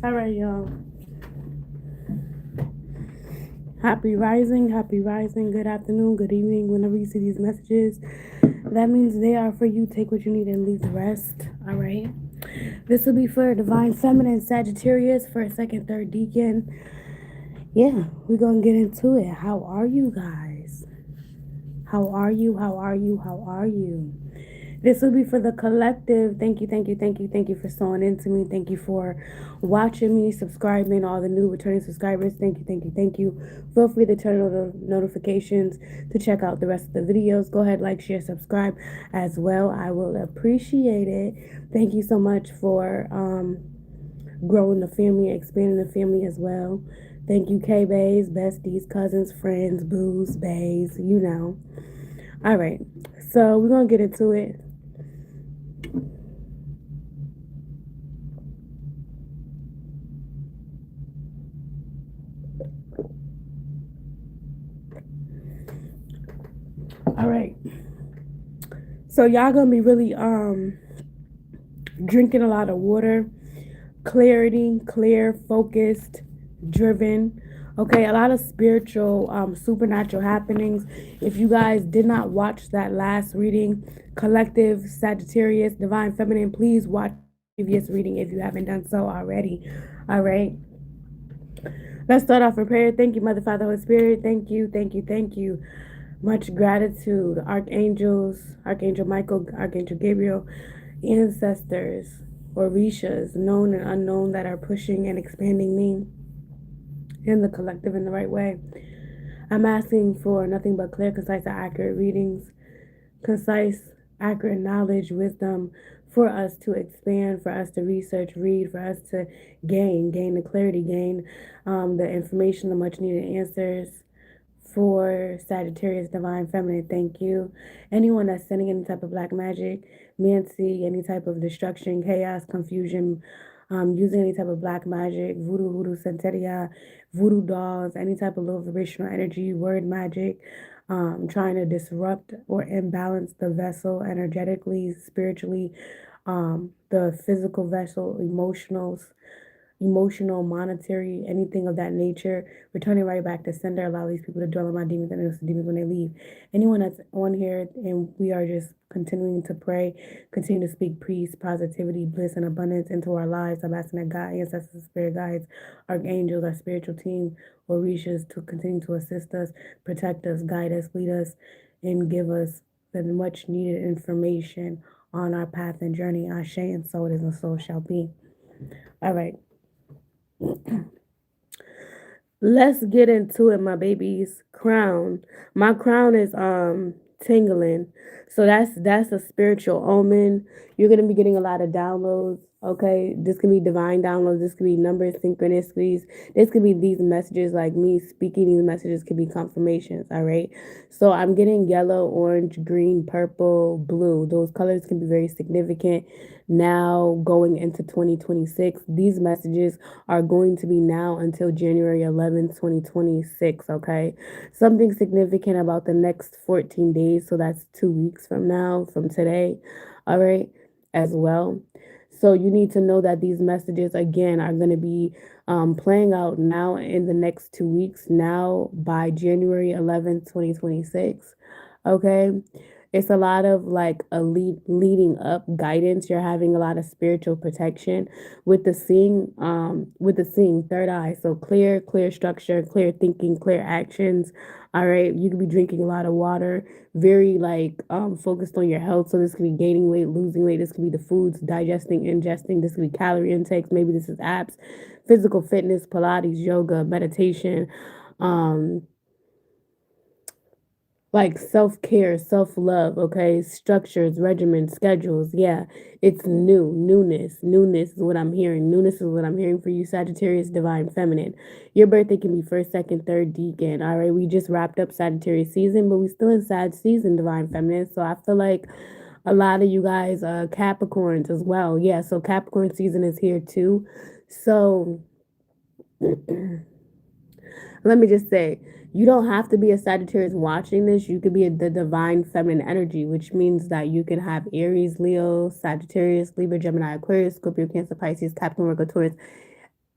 All right, y'all. Happy rising, good afternoon, good evening, whenever you see these messages. That means they are for you. Take what you need and leave the rest. All right. This will be for Divine Feminine Sagittarius, first, second, third deacon. Yeah, we're going to get into it. How are you guys? How are you? How are you? How are you? This will be for the collective. Thank you for sewing into me. Thank you for watching me, subscribing, all the new returning subscribers. Thank you. Feel free to turn on the notifications to check out the rest of the videos. Go ahead, like, share, subscribe as well. I will appreciate it. Thank you so much for growing the family, expanding the family as well. Thank you, K-Bays, besties, cousins, friends, boos, bays, you know. All right, so we're going to get into it. All right. So y'all gonna be really drinking a lot of water, clarity, clear, focused, driven. Okay, a lot of spiritual, supernatural happenings. If you guys did not watch that last reading, Collective Sagittarius, Divine Feminine, please watch the previous reading if you haven't done so already. All right. Let's start off in prayer. Thank you, Mother, Father, Holy Spirit. Thank you. Much gratitude, archangels, Archangel Michael, Archangel Gabriel, ancestors, Orishas, known and unknown, that are pushing and expanding me and the collective in the right way. I'm asking for nothing but clear, concise, and accurate readings, concise, accurate knowledge, wisdom for us to expand, for us to research, read, for us to gain the clarity, gain the information, the much needed answers for Sagittarius Divine Feminine. Thank you. Anyone that's sending any type of black magic, Nancy, any type of destruction, chaos, confusion, using any type of black magic, voodoo, santeria, voodoo dolls, any type of low vibrational energy, word magic, trying to disrupt or imbalance the vessel energetically, spiritually, the physical vessel, emotional, monetary, anything of that nature, returning right back to sender. Allow these people to dwell on my demons and innocent demons when they leave. Anyone that's on here, and we are just continuing to pray, continue to speak peace, positivity, bliss, and abundance into our lives. I'm asking that God, ancestors, spirit guides, archangels, our spiritual team, Orishas, to continue to assist us, protect us, guide us, lead us, and give us the much needed information on our path and journey. Ashe, and so it is, and so it shall be. All right. Let's get into it, my baby's crown. My crown is tingling. So that's a spiritual omen. You're gonna be getting a lot of downloads. Okay, this can be divine downloads. This could be numbers, synchronicities. This could be these messages, like me speaking these messages could be confirmations. All right. So I'm getting yellow, orange, green, purple, blue. Those colors can be very significant. Now going into 2026, these messages are going to be now until January 11th, 2026. Okay. Something significant about the next 14 days. So that's 2 weeks from now, from today. All right. As well. So you need to know that these messages, again, are going to be playing out now in the next 2 weeks, now by January 11th, 2026. Okay. It's a lot of like a leading up guidance. You're having a lot of spiritual protection with the seeing third eye. So clear structure, clear thinking, clear actions. All right. You could be drinking a lot of water, very like focused on your health. So this could be gaining weight, losing weight. This could be the foods, digesting, ingesting. This could be calorie intakes. Maybe this is apps, physical fitness, Pilates, yoga, meditation, um, like self-care, self-love, okay? Structures, regimens, schedules. Yeah, it's newness is what I'm hearing. Newness is what I'm hearing for you, Sagittarius, Divine Feminine. Your birthday can be first, second, third deacon. All right, we just wrapped up Sagittarius season, but we still in Sag season, Divine Feminine. So I feel like a lot of you guys Capricorns as well. Yeah, so Capricorn season is here too. So let me just say, you don't have to be a Sagittarius watching this. You could be the divine feminine energy, which means that you can have Aries, Leo, Sagittarius, Libra, Gemini, Aquarius, Scorpio, Cancer, Pisces, Capricorn, Virgo, Taurus,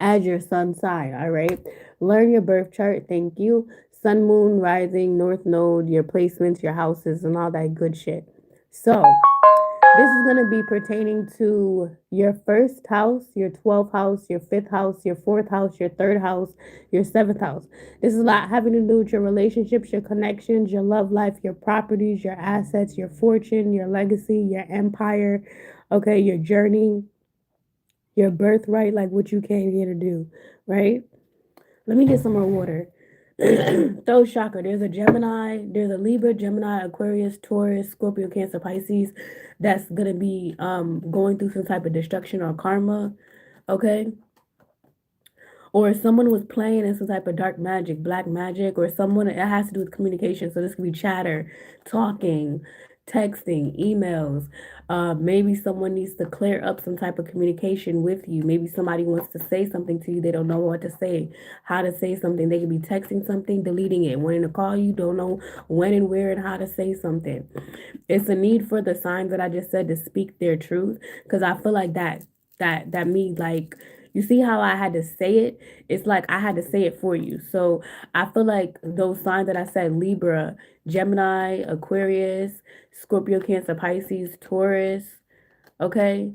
as your sun sign, all right? Learn your birth chart, thank you. Sun, moon, rising, north node, your placements, your houses, and all that good shit. So, this is going to be pertaining to your first house, your 12th house, your fifth house, your fourth house, your third house, your seventh house. This is a lot having to do with your relationships, your connections, your love life, your properties, your assets, your fortune, your legacy, your empire, okay, your journey, your birthright, like what you came here to do, right? Let me get some more water. Throat chakra. There's a Gemini, there's a Libra, Gemini, Aquarius, Taurus, Scorpio, Cancer, Pisces. That's gonna be going through some type of destruction or karma. Okay, or someone was playing in some type of dark magic, black magic, or someone it has to do with communication. So this could be chatter, talking, texting, emails. Maybe someone needs to clear up some type of communication with you. Maybe somebody wants to say something to you. They don't know what to say, how to say something. They could be texting something, deleting it, wanting to call you, don't know when and where and how to say something. It's a need for the signs that I just said to speak their truth, because I feel like that me like you see how I had to say it? It's like I had to say it for you. So I feel like those signs that I said, Libra, Gemini, Aquarius, Scorpio, Cancer, Pisces, Taurus, okay?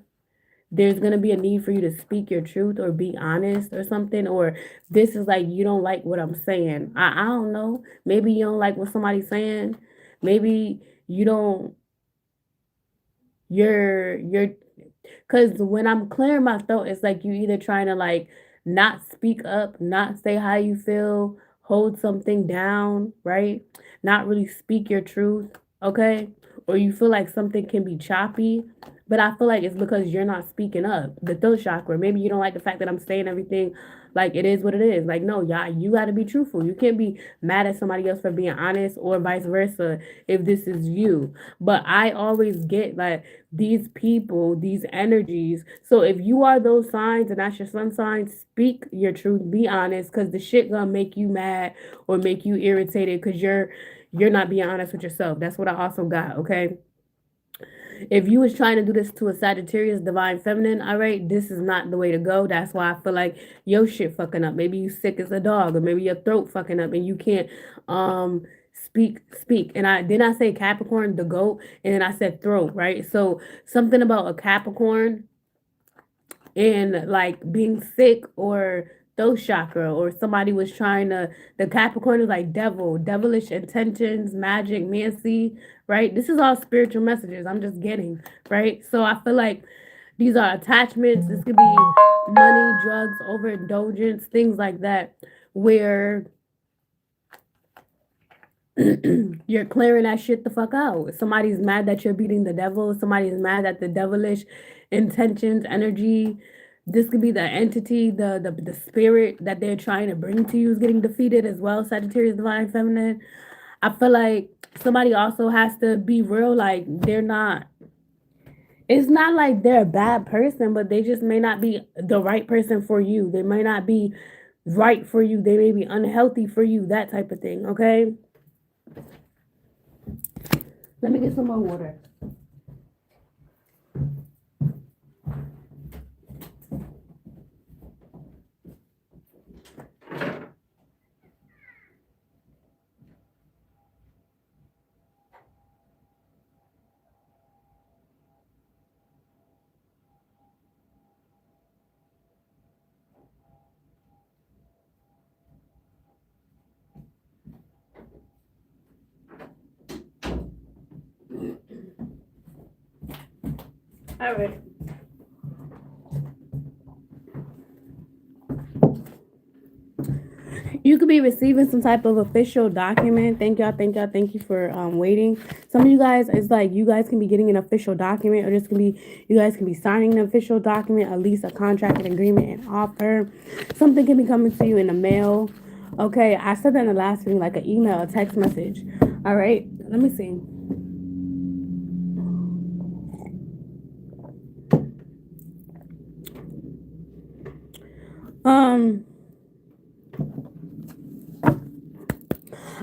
There's gonna be a need for you to speak your truth or be honest or something, or this is like you don't like what I'm saying. I don't know. Maybe you don't like what somebody's saying. Maybe you don't you're because when I'm clearing my throat, it's like you either trying to like not speak up, not say how you feel, hold something down, right? Not really speak your truth, okay? Or you feel like something can be choppy, but I feel like it's because you're not speaking up. The throat chakra. Maybe you don't like the fact that I'm saying everything like it is what it is. Like, no, y'all, you got to be truthful. You can't be mad at somebody else for being honest or vice versa if this is you. But I always get like these people, these energies. So if you are those signs and that's your sun sign, speak your truth, be honest, because the shit gonna make you mad or make you irritated because you're not being honest with yourself. That's what I also got, okay? If you was trying to do this to a Sagittarius divine feminine, all right, this is not the way to go. That's why I feel like your shit fucking up. Maybe you sick as a dog, or maybe your throat fucking up and you can't speak. And I say Capricorn, the goat, and then I said throat, right? So something about a Capricorn and like being sick or throat chakra, or somebody was trying to, the Capricorn is like devil, devilish intentions, magic, Nancy, right? This is all spiritual messages I'm just getting, right? So I feel like these are attachments. This could be money, drugs, overindulgence, things like that, where you're clearing that shit the fuck out. Somebody's mad that you're beating the devil. Somebody's mad that the devilish intentions, energy, this could be the entity, the spirit that they're trying to bring to you is getting defeated as well. Sagittarius, divine feminine. I feel like somebody also has to be real. Like they're not. It's not like they're a bad person, but they just may not be the right person for you. They may not be right for you. They may be unhealthy for you. That type of thing. Okay. Let me get some more water. All right. You could be receiving some type of official document. Thank y'all, thank y'all, thank you for waiting. Some of you guys, it's like you guys can be getting an official document, or just can be you guys can be signing an official document, at least a contract, an agreement, an offer. Something can be coming to you in the mail. Okay, I said that in the last thing, like an email, a text message. All right, let me see. Um,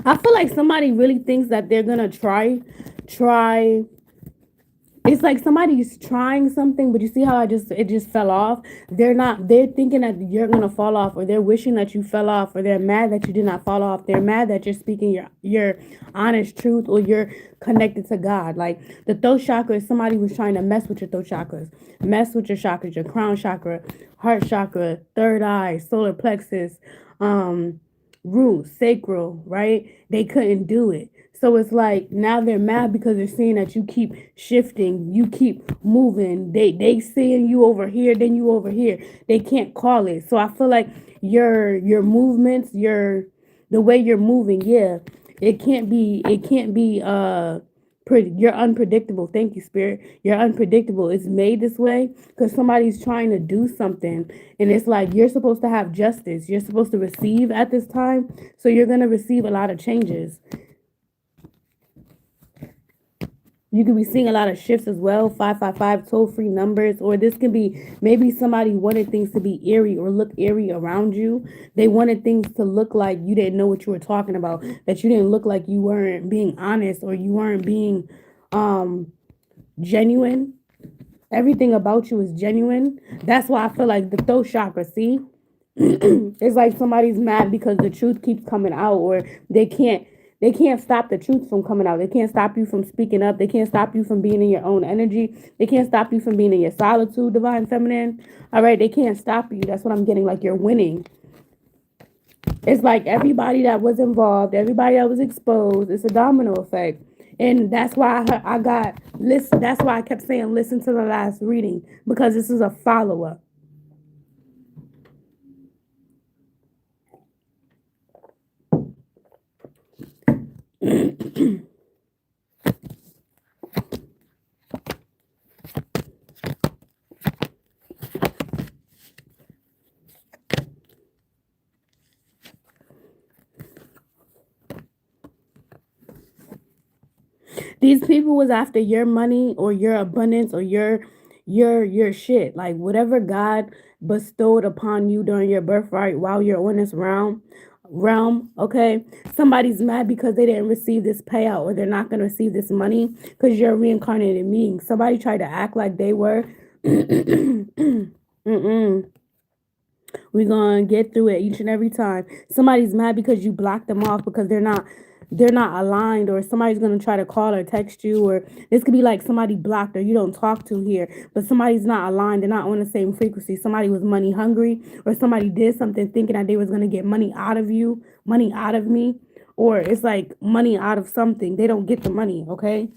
I feel like somebody really thinks that they're gonna try it's like somebody's trying something, but you see how it just fell off. They're thinking that you're gonna fall off, or they're wishing that you fell off, or they're mad that you did not fall off. They're mad that you're speaking your honest truth, or you're connected to God. Like the throat chakra is somebody who's trying to mess with your throat chakras, mess with your chakras, your crown chakra, heart chakra, third eye, solar plexus, root, sacral, right? They couldn't do it. So it's like now they're mad because they're seeing that you keep shifting, you keep moving. They seeing you over here, then you over here. They can't call it. So I feel like your movements, the way you're moving, yeah, it can't be you're unpredictable. Thank you, Spirit. You're unpredictable. It's made this way because somebody's trying to do something. And it's like you're supposed to have justice. You're supposed to receive at this time. So you're going to receive a lot of changes. You could be seeing a lot of shifts as well. 555 toll free numbers, or this could be maybe somebody wanted things to be eerie or look eerie around you. They wanted things to look like you didn't know what you were talking about, that you didn't look like you weren't being honest or you weren't being genuine. Everything about you is genuine. That's why I feel like the throat chakra, see? It's like somebody's mad because the truth keeps coming out, or they can't stop the truth from coming out. They can't stop you from speaking up. They can't stop you from being in your own energy. They can't stop you from being in your solitude, divine feminine. All right, they can't stop you. That's what I'm getting. Like you're winning. It's like everybody that was involved, everybody that was exposed, it's a domino effect. And that's why I got listen. That's why I kept saying listen to the last reading, because this is a follow up. These people was after your money or your abundance or your shit. Like whatever God bestowed upon you during your birthright while you're on this realm, okay? Somebody's mad because they didn't receive this payout, or they're not gonna receive this money because you're a reincarnated being. Somebody tried to act like they were. Mm-mm. We're gonna get through it each and every time. Somebody's mad because you blocked them off because they're not aligned, or somebody's gonna try to call or text you, or this could be like somebody blocked or you don't talk to here, but somebody's not aligned, they're not on the same frequency. Somebody was money hungry, or somebody did something thinking that they was gonna get money out of you, money out of me, or it's like money out of something. They don't get the money, okay?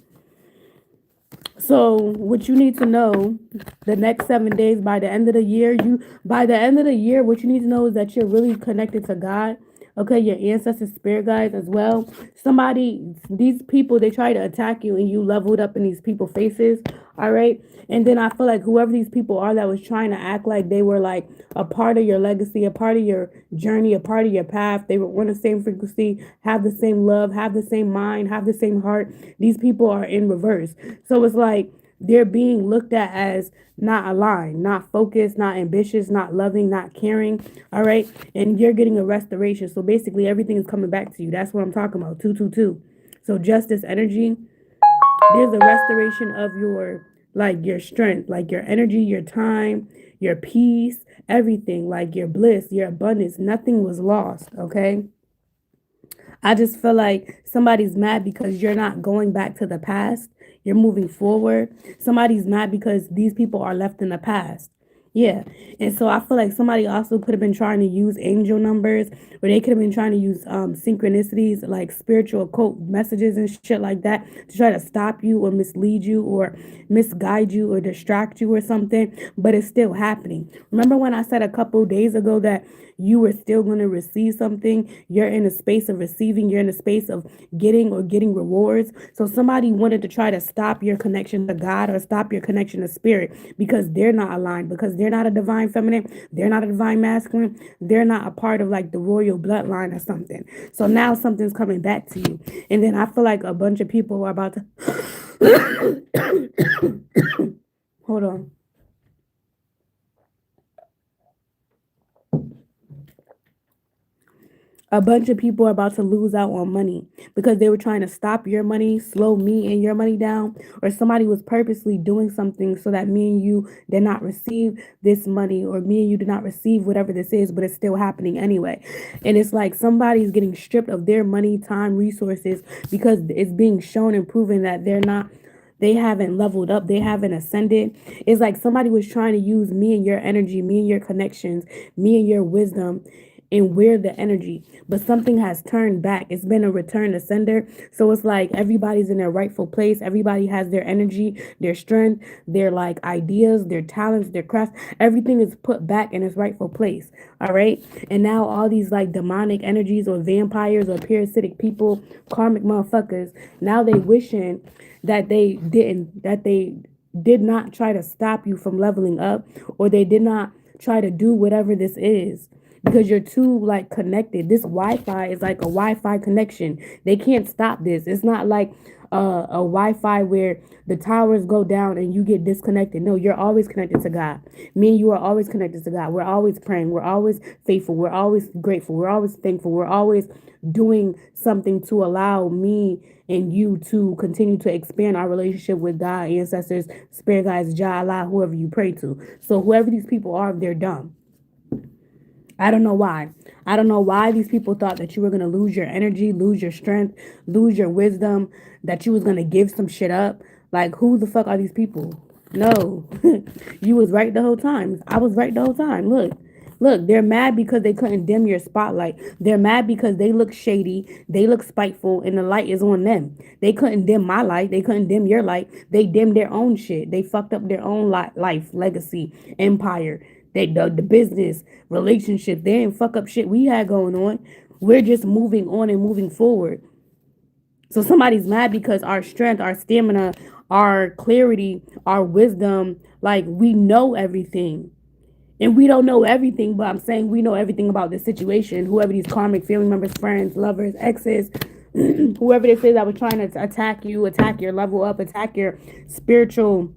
So what you need to know, the next 7 days, by the end of the year, what you need to know is that you're really connected to God. Okay, your ancestors, spirit guides as well. These people, they try to attack you, and you leveled up in these people faces. All right. And then I feel like whoever these people are that was trying to act like they were like a part of your legacy, a part of your journey, a part of your path, they were on the same frequency, have the same love, have the same mind, have the same heart. These people are in reverse. So it's like they're being looked at as not aligned, not focused, not ambitious, not loving, not caring. All right. And you're getting a restoration. So basically everything is coming back to you. That's what I'm talking about. 222. So justice energy, there's a restoration of your strength, like your energy, your time, your peace, everything, like your bliss, your abundance. Nothing was lost. Okay. I just feel like somebody's mad because you're not going back to the past. You're moving forward. Somebody's mad because these people are left in the past. Yeah. And so I feel like somebody also could have been trying to use angel numbers, or they could have been trying to use synchronicities, like spiritual occult messages and shit like that, to try to stop you or mislead you or misguide you or distract you or something. But it's still happening. Remember when I said a couple days ago that you were still going to receive something? You're in a space of receiving, you're in a space of getting rewards. So somebody wanted to try to stop your connection to God or stop your connection to spirit because they're not aligned, because they're not a divine feminine, they're not a divine masculine, they're not a part of like the royal bloodline or something. So now something's coming back to you. And then I feel like a bunch of people are about to hold on. A bunch of people are about to lose out on money because they were trying to stop your money, slow me and your money down, or somebody was purposely doing something so that me and you did not receive this money, or me and you did not receive whatever this is, but it's still happening anyway. And it's like somebody's getting stripped of their money, time, resources because it's being shown and proven that they haven't leveled up, they haven't ascended. It's like somebody was trying to use me and your energy, me and your connections, me and your wisdom, and we're the energy. But something has turned back. It's been a return to sender. So it's like everybody's in their rightful place. Everybody has their energy, their strength, their like ideas, their talents, their crafts. Everything is put back in its rightful place. All right. And now all these like demonic energies or vampires or parasitic people, karmic motherfuckers, now they wishing that they did not try to stop you from leveling up, or they did not try to do whatever this is, because you're too like connected. This Wi-Fi is like a Wi-Fi connection. They can't stop this. It's not like a Wi-Fi where the towers go down and you get disconnected. No, you're always connected to God. Me and you are always connected to God. We're always praying. We're always faithful. We're always grateful. We're always thankful. We're always doing something to allow me and you to continue to expand our relationship with God, ancestors, spirit guides, Jah, Allah, whoever you pray to. So whoever these people are, they're dumb. I don't know why. I don't know why these people thought that you were going to lose your energy, lose your strength, lose your wisdom, that you was going to give some shit up. Like, who the fuck are these people? No. You was right the whole time. I was right the whole time. Look. Look, they're mad because they couldn't dim your spotlight. They're mad because they look shady, they look spiteful, and the light is on them. They couldn't dim my light. They couldn't dim your light. They dimmed their own shit. They fucked up their own life, legacy, empire. They the business, relationships. They didn't fuck up shit we had going on. We're just moving on and moving forward. So somebody's mad because our strength, our stamina, our clarity, our wisdom, like we know everything. And we don't know everything, but I'm saying we know everything about this situation. Whoever these karmic family members, friends, lovers, exes, whoever this is that was trying to attack you, attack your level up, attack your spiritual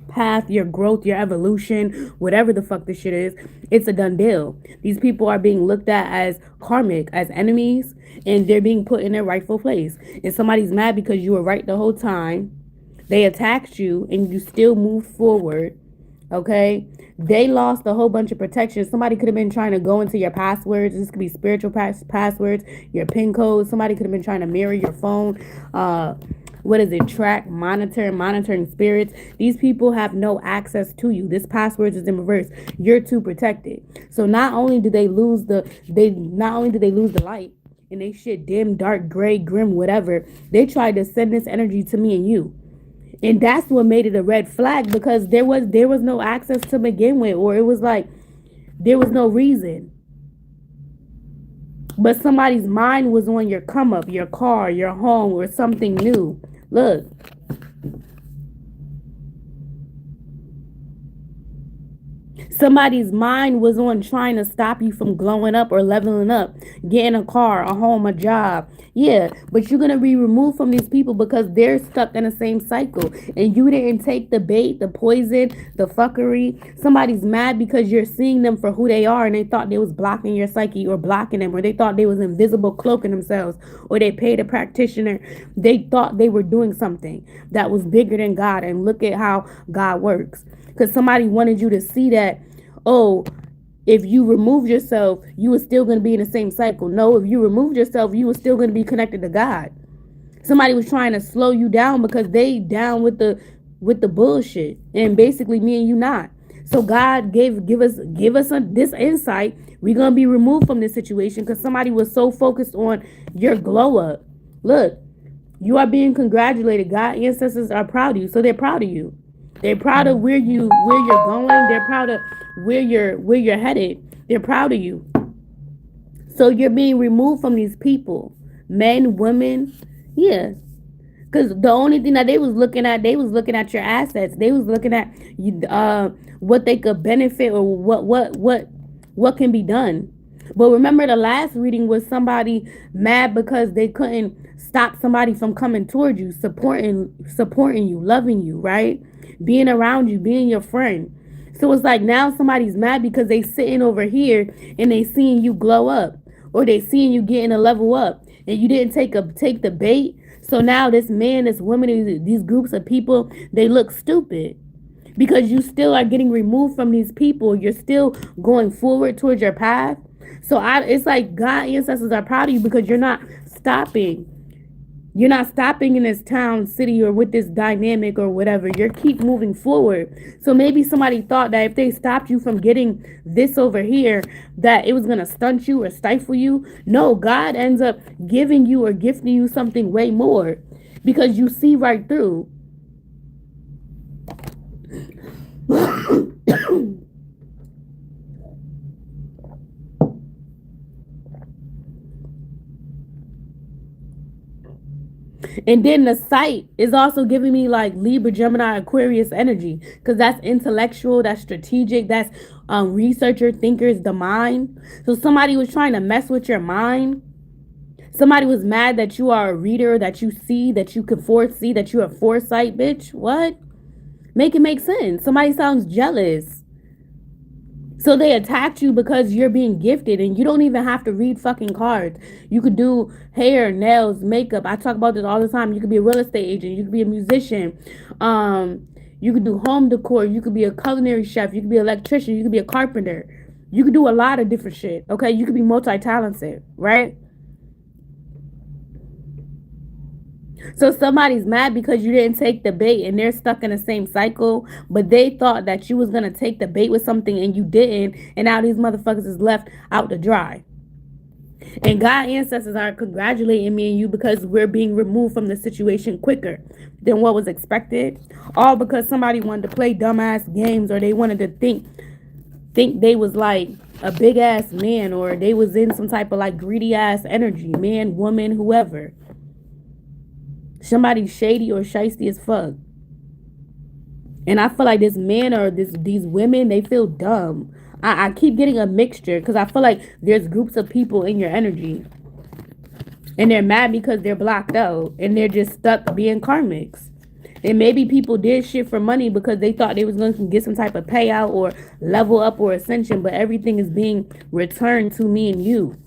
path, your growth, your evolution, whatever the fuck this shit is, it's a done deal. These people are being looked at as karmic, as enemies, and they're being put in their rightful place. And somebody's mad because you were right the whole time. They attacked you and you still moved forward. Okay, they lost a whole bunch of protection. Somebody could have been trying to go into your passwords. This could be spiritual passwords, your PIN codes. Somebody could have been trying to mirror your phone. What is it? Track, monitoring spirits. These people have no access to you. This password is in reverse. You're too protected. So not only do they lose the light and they shit dim, dark, gray, grim, whatever. They tried to send this energy to me and you. And that's what made it a red flag, because there was no access to begin with, or it was like there was no reason. But somebody's mind was on your come up, your car, your home, or something new. Look. Somebody's mind was on trying to stop you from glowing up or leveling up, getting a car, a home, a job. Yeah, but you're going to be removed from these people because they're stuck in the same cycle. And you didn't take the bait, the poison, the fuckery. Somebody's mad because you're seeing them for who they are, and they thought they was blocking your psyche or blocking them, or they thought they was invisible cloaking themselves, or they paid a practitioner. They thought they were doing something that was bigger than God. And look at how God works. Because somebody wanted you to see that, oh, if you remove yourself, you were still going to be in the same cycle. No, if you removed yourself, you were still going to be connected to God. Somebody was trying to slow you down because they down with the bullshit, and basically me and you not. So God give us this insight. We're going to be removed from this situation because somebody was so focused on your glow up. Look, you are being congratulated. God, ancestors are proud of you. So they're proud of you. They're proud of where you're going. They're proud of where you're headed. They're proud of you. So you're being removed from these people, men, women, yeah. Because the only thing that they was looking at your assets. They was looking at what they could benefit, or what can be done. But remember, the last reading was somebody mad because they couldn't stop somebody from coming toward you, supporting you, loving you, right? Being around you, being your friend. So it's like now somebody's mad because they sitting over here and they seeing you glow up. or they seeing you getting a level up and you didn't take the bait. So now this man, this woman, these groups of people, they look stupid because you still are getting removed from these people. You're still going forward towards your path. So it's like God ancestors are proud of you because you're not stopping. You're not stopping in this town, city, or with this dynamic or whatever. You keep moving forward. So maybe somebody thought that if they stopped you from getting this over here, that it was going to stunt you or stifle you. No, God ends up giving you or gifting you something way more because you see right through. And then the site is also giving me like Libra, Gemini, Aquarius energy because that's intellectual, that's strategic, that's researcher, thinkers, the mind. So somebody was trying to mess with your mind. Somebody was mad that you are a reader, that you see, that you can foresee, that you're a foresight, bitch. What? Make it make sense. Somebody sounds jealous. So they attacked you because you're being gifted and you don't even have to read fucking cards. You could do hair, nails, makeup. I talk about this all the time. You could be a real estate agent. You could be a musician. You could do home decor. You could be a culinary chef. You could be an electrician. You could be a carpenter. You could do a lot of different shit. Okay. You could be multi-talented, right? So somebody's mad because you didn't take the bait and they're stuck in the same cycle, but they thought that you was going to take the bait with something and you didn't, and now these motherfuckers is left out to dry. And God ancestors are congratulating me and you because we're being removed from the situation quicker than what was expected, all because somebody wanted to play dumbass games or they wanted to think they was like a big ass man or they was in some type of like greedy ass energy, man, woman, whoever. Somebody shady or shisty as fuck. And I feel like this man or these women, they feel dumb. I keep getting a mixture because I feel like there's groups of people in your energy. And they're mad because they're blocked out. And they're just stuck being karmics. And maybe people did shit for money because they thought they was going to get some type of payout or level up or ascension. But everything is being returned to me and you.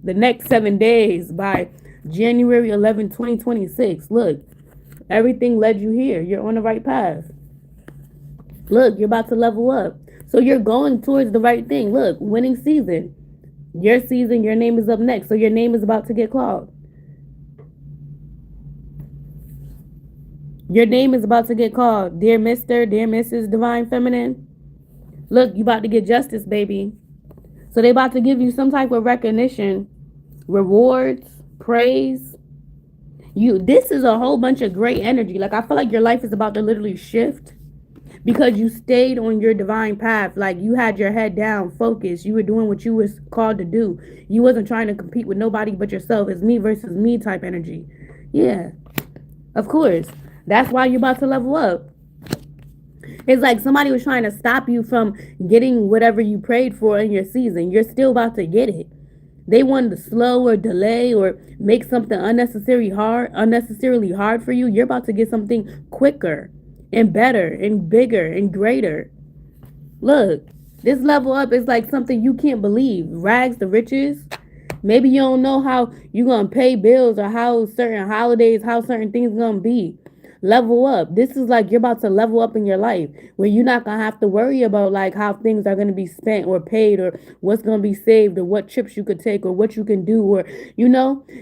The next 7 days by January 11, 2026. Look, everything led you here. You're on the right path. Look, you're about to level up. So you're going towards the right thing. Look, winning season. Your season, your name is up next. So your name is about to get called. Your name is about to get called. Dear Mr., dear Mrs. Divine Feminine. Look, you about to get justice, baby. So they about to give you some type of recognition, rewards, praise. This is a whole bunch of great energy. Like I feel like your life is about to literally shift because you stayed on your divine path. Like you had your head down, focused. You were doing what you was called to do. You wasn't trying to compete with nobody but yourself. It's me versus me type energy. Yeah, of course. That's why you're about to level up. It's like somebody was trying to stop you from getting whatever you prayed for in your season. You're still about to get it. They wanted to slow or delay or make something unnecessarily hard for you. You're about to get something quicker and better and bigger and greater. Look, this level up is like something you can't believe. Rags to riches. Maybe you don't know how you're going to pay bills or how certain holidays, how certain things going to be. Level up. This is like you're about to level up in your life where you're not going to have to worry about like how things are going to be spent or paid or what's going to be saved or what trips you could take or what you can do or,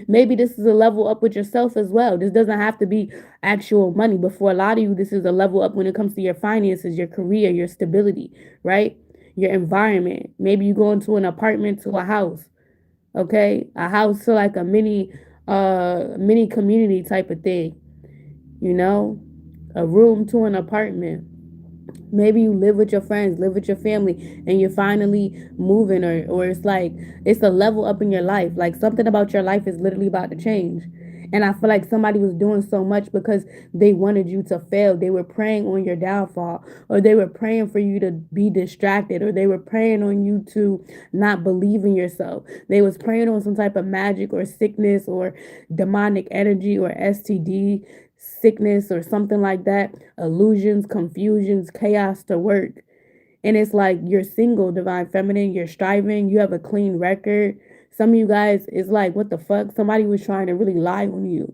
maybe this is a level up with yourself as well. This doesn't have to be actual money, but for a lot of you, this is a level up when it comes to your finances, your career, your stability, right? Your environment. Maybe you go into an apartment to a house, okay? A house to like a mini community type of thing. A room to an apartment. Maybe you live with your friends, live with your family, and you're finally moving, or it's like it's a level up in your life. Like something about your life is literally about to change. And I feel like somebody was doing so much because they wanted you to fail. They were preying on your downfall, or they were praying for you to be distracted, or they were preying on you to not believe in yourself. They was preying on some type of magic or sickness or demonic energy or STD sickness or something like that, illusions, confusions, chaos to work. And it's like you're single, divine feminine, you're striving, you have a clean record. Some of you guys, it's like, what the fuck? Somebody was trying to really lie on you,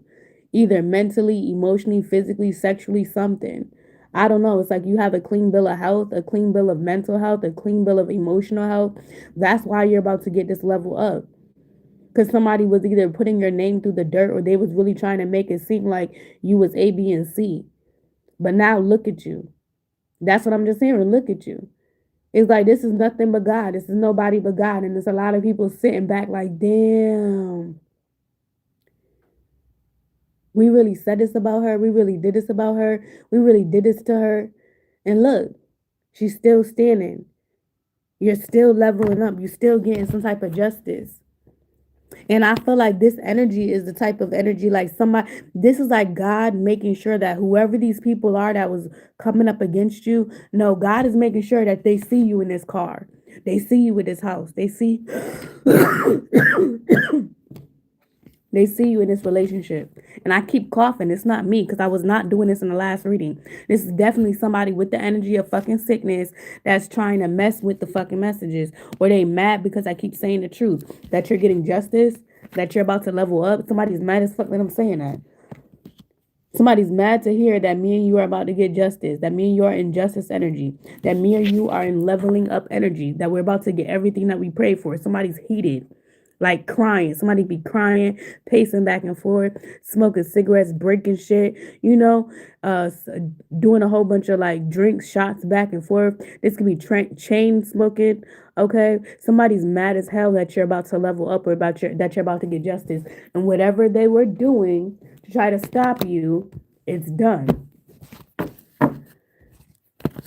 either mentally, emotionally, physically, sexually, something. I don't know. It's like you have a clean bill of health, a clean bill of mental health, a clean bill of emotional health. That's why you're about to get this level up. Because somebody was either putting your name through the dirt or they was really trying to make it seem like you was A, B, and C. But now look at you. That's what I'm just hearing. Look at you. It's like this is nothing but God. This is nobody but God. And there's a lot of people sitting back like, damn, we really said this about her. We really did this about her. We really did this to her. And look, she's still standing. You're still leveling up. You're still getting some type of justice. And I feel like this energy is the type of energy like somebody, this is like God making sure that whoever these people are that was coming up against you, no, God is making sure that they see you in this car. They see you with this house. They see they see you in this relationship. And I keep coughing. It's not me because I was not doing this in the last reading. This is definitely somebody with the energy of fucking sickness that's trying to mess with the fucking messages. Or they mad because I keep saying the truth. That you're getting justice. That you're about to level up. Somebody's mad as fuck that I'm saying that. Somebody's mad to hear that me and you are about to get justice. That me and you are in justice energy. That me and you are in leveling up energy. That we're about to get everything that we pray for. Somebody's heated. Like crying. Somebody be crying, pacing back and forth, smoking cigarettes, breaking shit, doing a whole bunch of like drinks, shots back and forth. This could be chain smoking. Okay. Somebody's mad as hell that you're about to level up or that you're about to get justice. And whatever they were doing to try to stop you, it's done.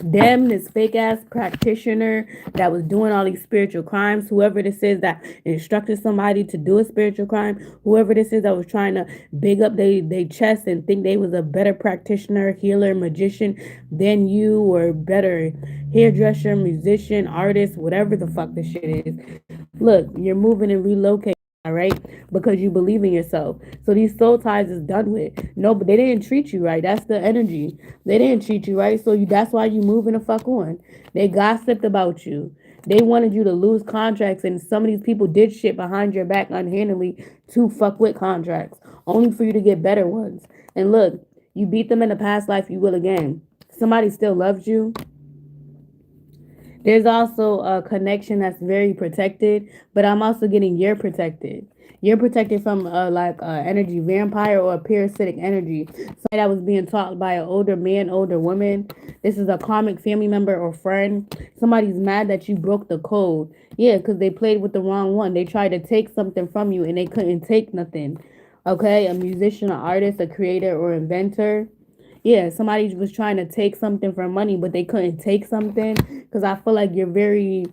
Them, this fake ass practitioner that was doing all these spiritual crimes, whoever this is that instructed somebody to do a spiritual crime, whoever this is that was trying to big up they chest and think they was a better practitioner, healer, magician than you, or better hairdresser, musician, artist, whatever the fuck this shit is. Look, you're moving and relocating. All right, because you believe in yourself. So these soul ties is done with. No, but they didn't treat you right. That's the energy. They didn't treat you right. So that's why you moving the fuck on. They gossiped about you. They wanted you to lose contracts, and some of these people did shit behind your back unhandily to fuck with contracts, only for you to get better ones. And look, you beat them in the past life, you will again. Somebody still loves you. There's also a connection that's very protected, but I'm also getting you're protected. You're protected from energy vampire or a parasitic energy. Somebody that was being taught by an older man, older woman. This is a karmic family member or friend. Somebody's mad that you broke the code. Yeah, because they played with the wrong one. They tried to take something from you and they couldn't take nothing. Okay, a musician, an artist, a creator, or inventor. Yeah, somebody was trying to take something for money, but they couldn't take something because I feel like you're very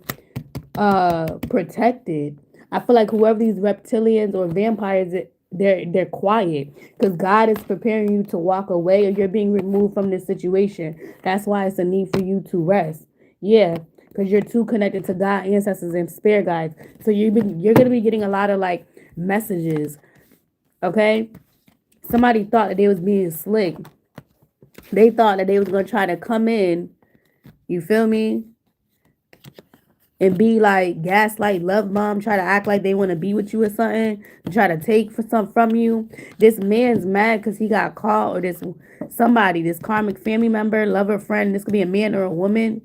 protected. I feel like whoever these reptilians or vampires, they're quiet because God is preparing you to walk away or you're being removed from this situation. That's why it's a need for you to rest. Yeah, because you're too connected to God, ancestors, and spirit guides. So you're gonna be getting a lot of like messages. Okay, somebody thought that they was being slick. They thought that they was gonna try to come in, you feel me, and be like gaslight, love bomb, try to act like they want to be with you or something, try to take for some from you. This man's mad because he got caught, or this karmic family member, lover, friend. This could be a man or a woman.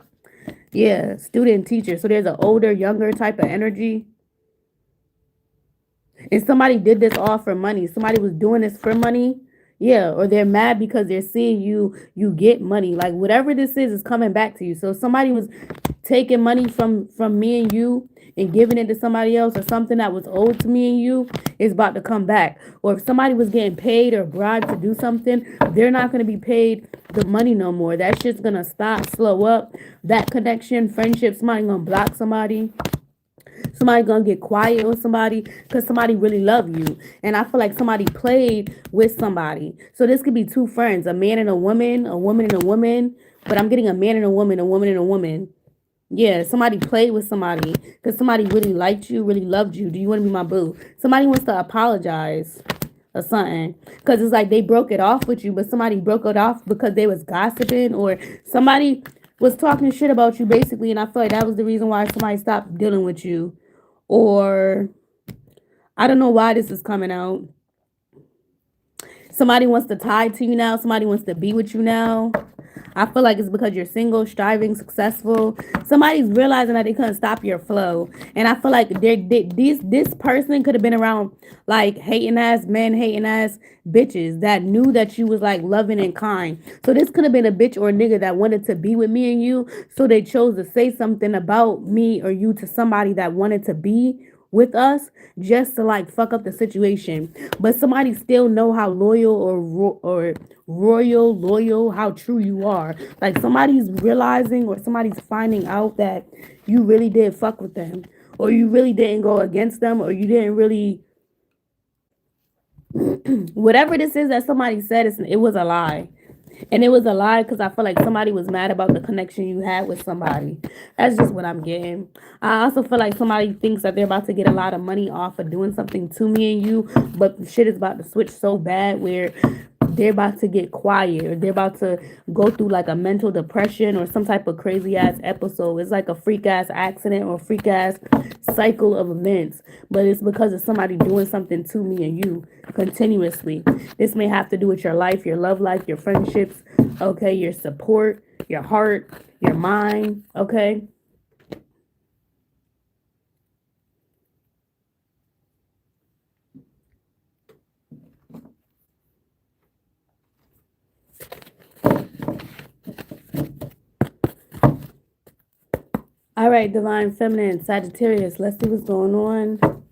Yeah, student, teacher. So there's an older, younger type of energy. And somebody did this all for money. Somebody was doing this for money. Yeah, or they're mad because they're seeing you get money. Like whatever this is coming back to you. So if somebody was taking money from me and you and giving it to somebody else, or something that was owed to me and you is about to come back. Or if somebody was getting paid or bribed to do something, they're not going to be paid the money no more. That shit's going to stop, slow up. That connection, friendship, somebody going to block somebody. Somebody gonna get quiet with somebody because somebody really love you. And I feel like somebody played with somebody. So this could be two friends, a man and a woman and a woman. But I'm getting a man and a woman and a woman. Yeah, somebody played with somebody because somebody really liked you, really loved you. Do you want to be my boo? Somebody wants to apologize or something because it's like they broke it off with you, but somebody broke it off because they was gossiping, or somebody was talking shit about you basically, and I feel like that was the reason why somebody stopped dealing with you. Or I don't know why this is coming out. Somebody wants to tie to you now. Somebody wants to be with you now. I feel like it's because you're single, striving, successful. Somebody's realizing that they couldn't stop your flow, and I feel like this person could have been around like hating ass men, hating ass bitches that knew that you was like loving and kind. So this could have been a bitch or a nigga that wanted to be with me and you, so they chose to say something about me or you to somebody that wanted to be with us just to like fuck up the situation. But somebody still know how loyal or royal loyal how true you are. Like somebody's realizing or somebody's finding out that you really did fuck with them, or you really didn't go against them, or you didn't really whatever this is that somebody said, it was a lie. And it was a lie because I feel like somebody was mad about the connection you had with somebody. That's just what I'm getting. I also feel like somebody thinks that they're about to get a lot of money off of doing something to me and you, but the shit is about to switch so bad where they're about to get quiet, or they're about to go through like a mental depression or some type of crazy ass episode. It's like a freak ass accident or freak ass cycle of events, but it's because of somebody doing something to me and you continuously. This may have to do with your life, your love life, your friendships, okay, your support, your heart, your mind, okay. All right, divine feminine Sagittarius, let's see what's going on.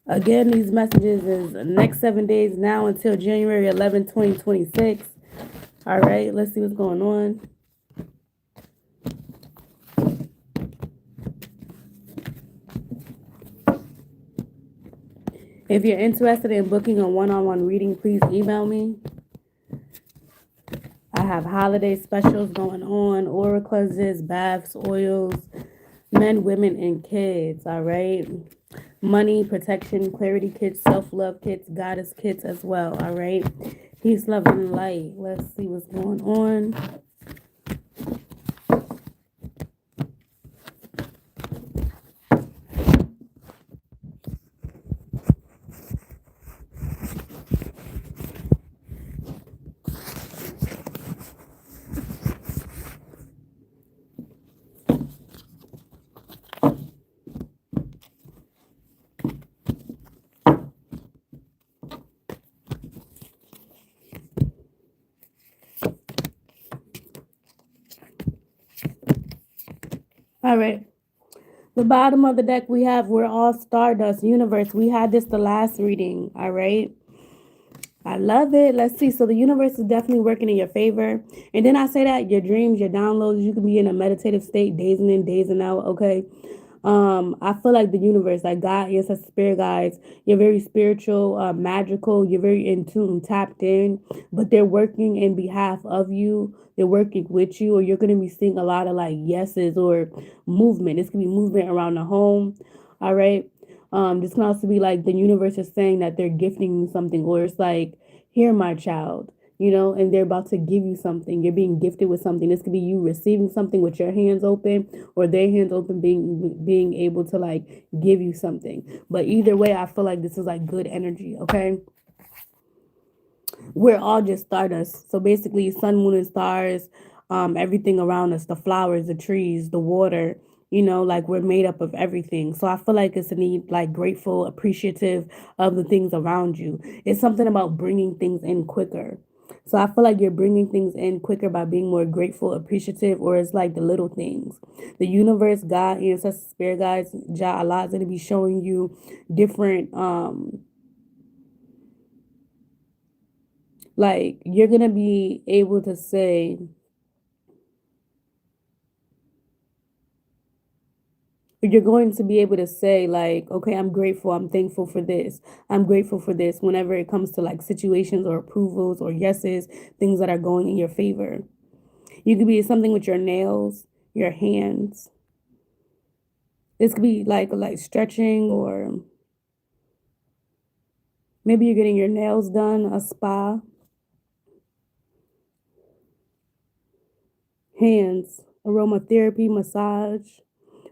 Again, these messages is next 7 days now until January 11th, 2026. All right, let's see what's going on. If you're interested in booking a one-on-one reading, please email me. I have holiday specials going on, aura cleanses, baths, oils, men, women, and kids. All right. Money, protection, clarity kits, self-love kits, goddess kits as well. All right. Peace, love, and light. Let's see what's going on. All right. The bottom of the deck we have, we're all stardust, universe. We had this the last reading. All right. I love it. Let's see. So the universe is definitely working in your favor. And then I say that your dreams, your downloads, you can be in a meditative state, dazing in, dazing out. Okay. I feel like the universe, like God, yes, as spirit guides, you're very spiritual, magical, you're very in tune, tapped in, but they're working in behalf of you. They're working with you, or you're gonna be seeing a lot of like yeses or movement. This could be movement around the home. All right. This can also be like the universe is saying that they're gifting you something, or it's like, here, my child, and they're about to give you something. You're being gifted with something. This could be you receiving something with your hands open, or their hands open, being able to like give you something. But either way, I feel like this is like good energy. Okay, we're all just stardust. So basically, sun, moon, and stars, everything around us, the flowers, the trees, the water. Like we're made up of everything. So I feel like it's a need, like grateful, appreciative of the things around you. It's something about bringing things in quicker. So I feel like you're bringing things in quicker by being more grateful, appreciative, or it's like the little things. The universe, God, ancestors, spirit guides, Jah Allah is going to be showing you different, like you're going to be able to say, you're going to be able to say like, okay, I'm grateful, I'm thankful for this, I'm grateful for this, whenever it comes to like situations or approvals or yeses, things that are going in your favor. You could be something with your nails, your hands. This could be like stretching, or maybe you're getting your nails done, a spa, Hands, aromatherapy, massage,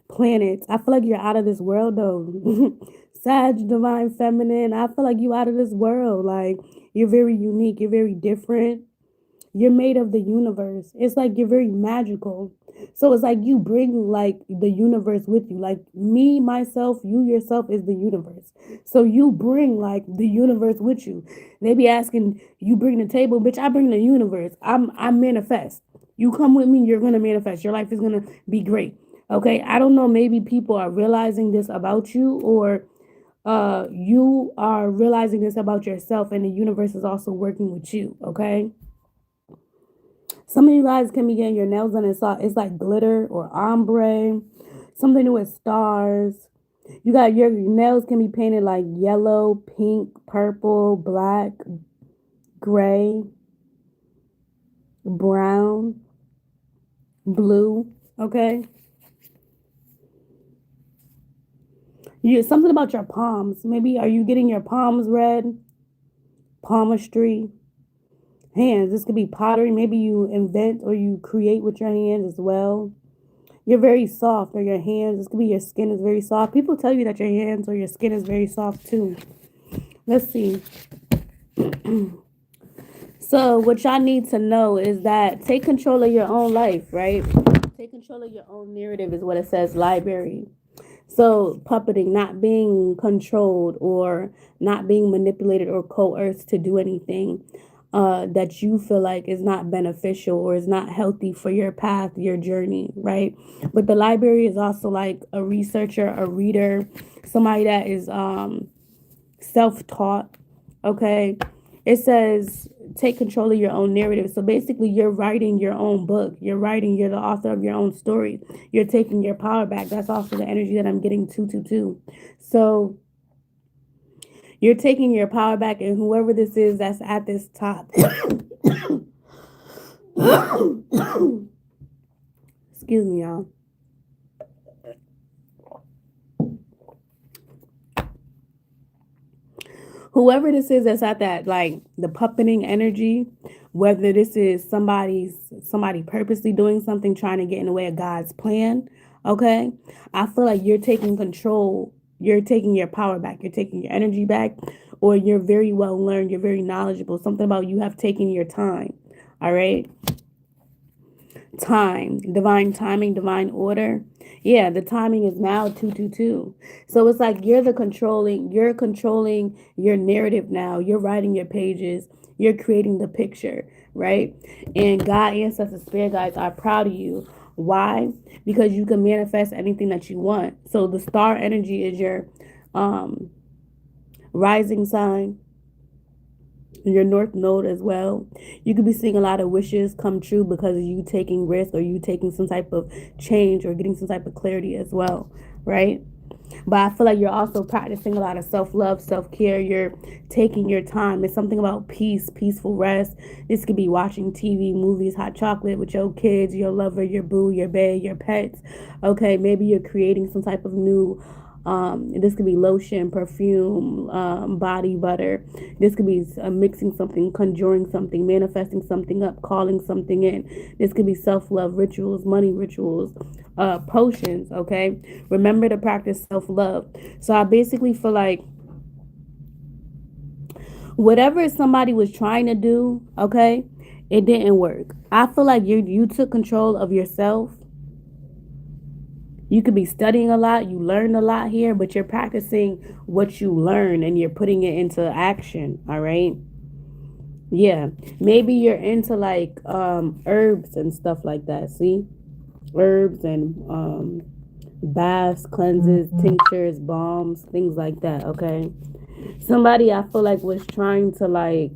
planets. I feel like you're out of this world though. Sag, divine feminine. I feel like you out of this world. Like you're very unique. You're very different. You're made of the universe. It's like you're very magical. So it's like you bring like the universe with you. Like me, myself, you yourself is the universe. So you bring like the universe with you. They be asking, you bring the table, bitch. I bring the universe. I manifest. You come with me, you're gonna manifest. Your life is gonna be great. Okay. I don't know. Maybe people are realizing this about you, or you are realizing this about yourself, and the universe is also working with you. Okay. Some of you guys can be getting your nails done. It's like glitter or ombre, something with stars. You got your nails can be painted like yellow, pink, purple, black, gray, brown, blue. Okay. You something about your palms. Maybe are you getting your palms red? Palmistry. Hands. This could be pottery. Maybe you invent or you create with your hands as well. You're very soft, or your hands. This could be your skin is very soft. People tell you that your hands or your skin is very soft too. Let's see. So what y'all need to know is that take control of your own life, right? Take control of your own narrative is what it says, library. So puppeting, not being controlled or not being manipulated or coerced to do anything that you feel like is not beneficial or is not healthy for your path, your journey, right? But the library is also like a researcher, a reader, somebody that is self-taught. Okay. It says take control of your own narrative. So basically you're writing your own book. You're the author of your own story. You're taking your power back. That's also the energy that I'm getting 222. So you're taking your power back, and whoever this is that's at this top. Excuse me, y'all. Whoever this is that's at that like the puppeting energy, whether this is somebody purposely doing something trying to get in the way of God's plan, okay? I feel like you're taking control, you're taking your power back, you're taking your energy back, or you're very well learned, you're very knowledgeable. Something about you have taken your time. All right? Time, divine timing, divine order. Yeah, the timing is now 222. So it's like you're controlling your narrative now. You're writing your pages, you're creating the picture, right? And God, ancestors, spirit guides are proud of you. Why? Because you can manifest anything that you want. So the star energy is your um rising sign, your north node as well. You could be seeing a lot of wishes come true because of you taking risk or you taking some type of change or getting some type of clarity as well, right? But I feel like you're also practicing a lot of self-love, self-care. You're taking your time. It's something about peace, peaceful rest. This could be watching TV, movies, hot chocolate with your kids, your lover, your boo, your bae, your pets. Okay, maybe you're creating some type of new this could be lotion, perfume, body butter. This could be mixing something, conjuring something, manifesting something up, calling something in. This could be self-love rituals, money rituals, potions. Okay, remember to practice self-love. So I basically feel like whatever somebody was trying to do, okay, it didn't work. I feel like you took control of yourself. You could be studying a lot, you learn a lot here, but you're practicing what you learn and you're putting it into action. All right. Yeah. Maybe you're into like herbs and stuff like that. See? Herbs and baths, cleanses, tinctures, balms, things like that. Okay. Somebody I feel like was trying to like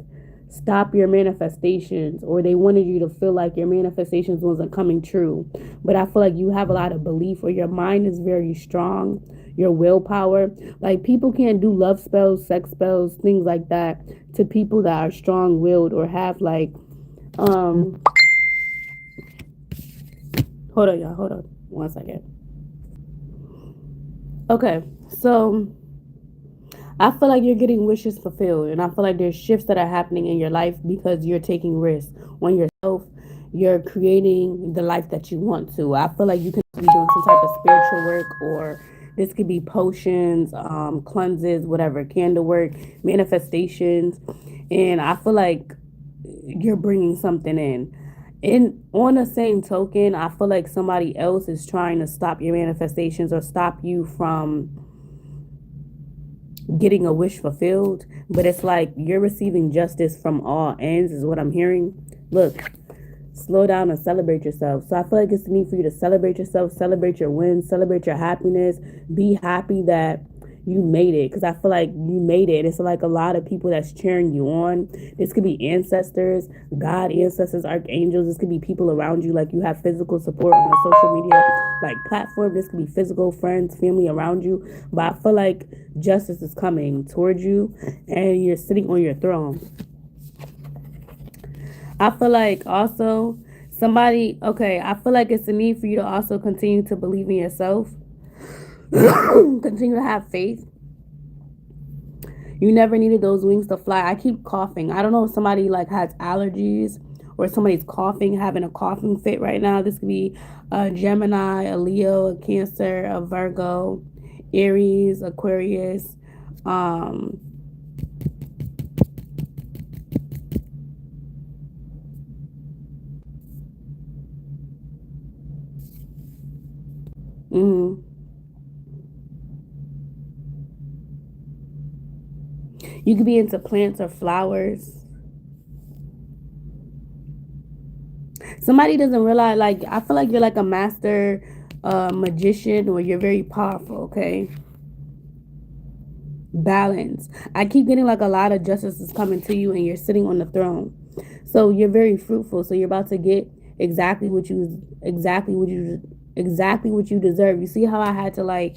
stop your manifestations, or they wanted you to feel like your manifestations wasn't coming true. But I feel like you have a lot of belief, or your mind is very strong, your willpower. Like people can't do love spells, sex spells, things like that to people that are strong willed or have like hold on y'all, hold on 1 second. Okay, so I feel like you're getting wishes fulfilled, and I feel like there's shifts that are happening in your life because you're taking risks on yourself. you're creating the life that you want to. I feel like you could be doing some type of spiritual work, or this could be potions, cleanses, whatever, candle work, manifestations. And I feel like you're bringing something in. And on the same token, I feel like somebody else is trying to stop your manifestations or stop you from getting a wish fulfilled. But it's like you're receiving justice from all ends, is what I'm hearing. Look, slow down and celebrate yourself. So I feel like it's the need for you to celebrate yourself, celebrate your wins, celebrate your happiness, be happy that you made it, because I feel like you made it. It's like a lot of people that's cheering you on. This could be ancestors, God, ancestors, archangels. This could be people around you, like you have physical support on a social media like platform. This could be physical friends, family around you. But I feel like justice is coming towards you and you're sitting on your throne. I feel like also somebody, okay, I feel like it's a need for you to also continue to believe in yourself, continue to have faith. You never needed those wings to fly. I keep coughing. I don't know if somebody like has allergies or somebody's coughing, having a coughing fit right now. This could be a Gemini, a Leo, a Cancer, a Virgo, Aries, Aquarius. Um, mm, you could be into plants or flowers. Somebody doesn't realize, like, I feel like you're like a master magician, or you're very powerful, okay? Balance. I keep getting like a lot of justice is coming to you and you're sitting on the throne. So you're very fruitful. So you're about to get exactly what you deserve. You see how I had to like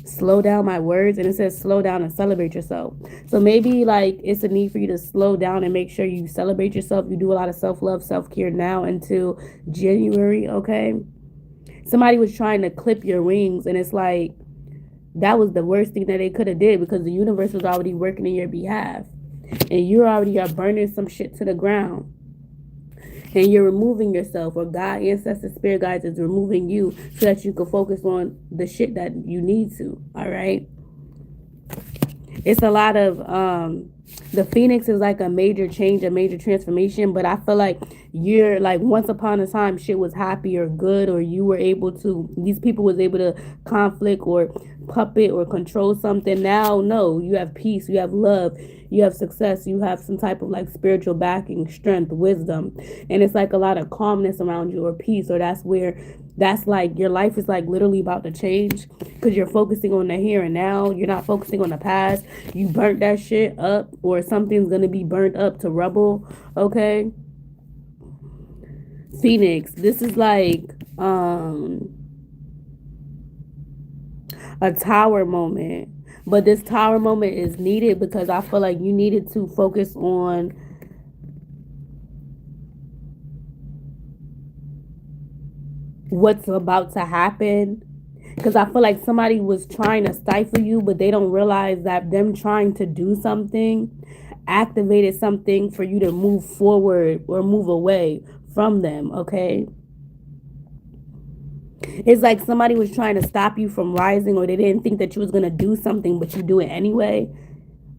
slow down my words, and it says slow down and celebrate yourself. So maybe like it's a need for you to slow down and make sure you celebrate yourself. You do a lot of self-love, self-care now until January, okay? Somebody was trying to clip your wings, and it's like that was the worst thing that they could have did, because the universe was already working in your behalf, and you already are burning some shit to the ground, and you're removing yourself, or God, ancestors, spirit guides is removing you so that you can focus on the shit that you need to. All right. It's a lot of the phoenix is like a major change, a major transformation. But I feel like you're like, once upon a time shit was happy or good, or you were able to, these people was able to conflict or puppet or control something. Now no, you have peace, you have love, you have success, you have some type of like spiritual backing, strength, wisdom, and it's like a lot of calmness around you, or peace. Or that's like your life is like literally about to change, because you're focusing on the here and now. You're not focusing on the past. You burnt that shit up, or something's gonna be burnt up to rubble, okay? Phoenix, this is like a tower moment. But this tower moment is needed because I feel like you needed to focus on what's about to happen, because I feel like somebody was trying to stifle you, but they don't realize that them trying to do something activated something for you to move forward or move away from them, okay? It's like somebody was trying to stop you from rising, or they didn't think that you was going to do something, but you do it anyway,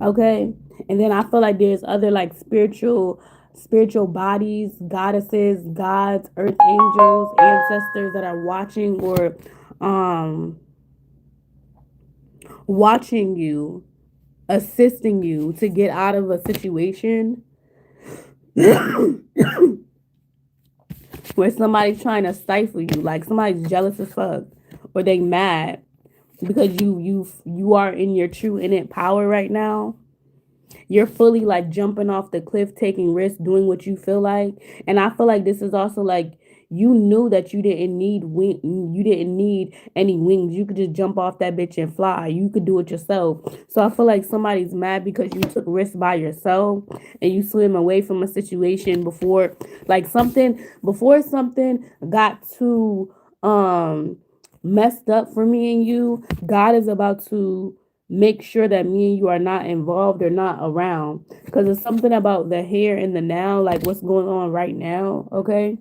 okay? And then I feel like there's other like spiritual bodies, goddesses, gods, earth angels, ancestors that are watching, or um watching you, assisting you to get out of a situation where somebody's trying to stifle you, like somebody's jealous as fuck, or they mad because you are in your true innate power right now. You're fully like jumping off the cliff, taking risks, doing what you feel like. And I feel like this is also like you knew that you didn't need any wings. You could just jump off that bitch and fly. You could do it yourself. So I feel like somebody's mad because you took risks by yourself and you swim away from a situation before something got too messed up for me and you. God is about to make sure that me and you are not involved or not around. Because it's something about the here and the now, like what's going on right now, okay?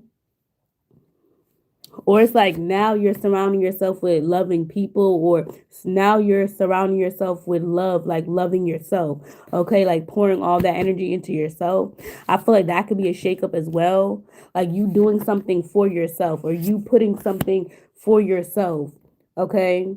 Or it's like now you're surrounding yourself with loving people, or now you're surrounding yourself with love, like loving yourself, okay? Like pouring all that energy into yourself. I feel like that could be a shakeup as well. Like you doing something for yourself, or you putting something for yourself, okay?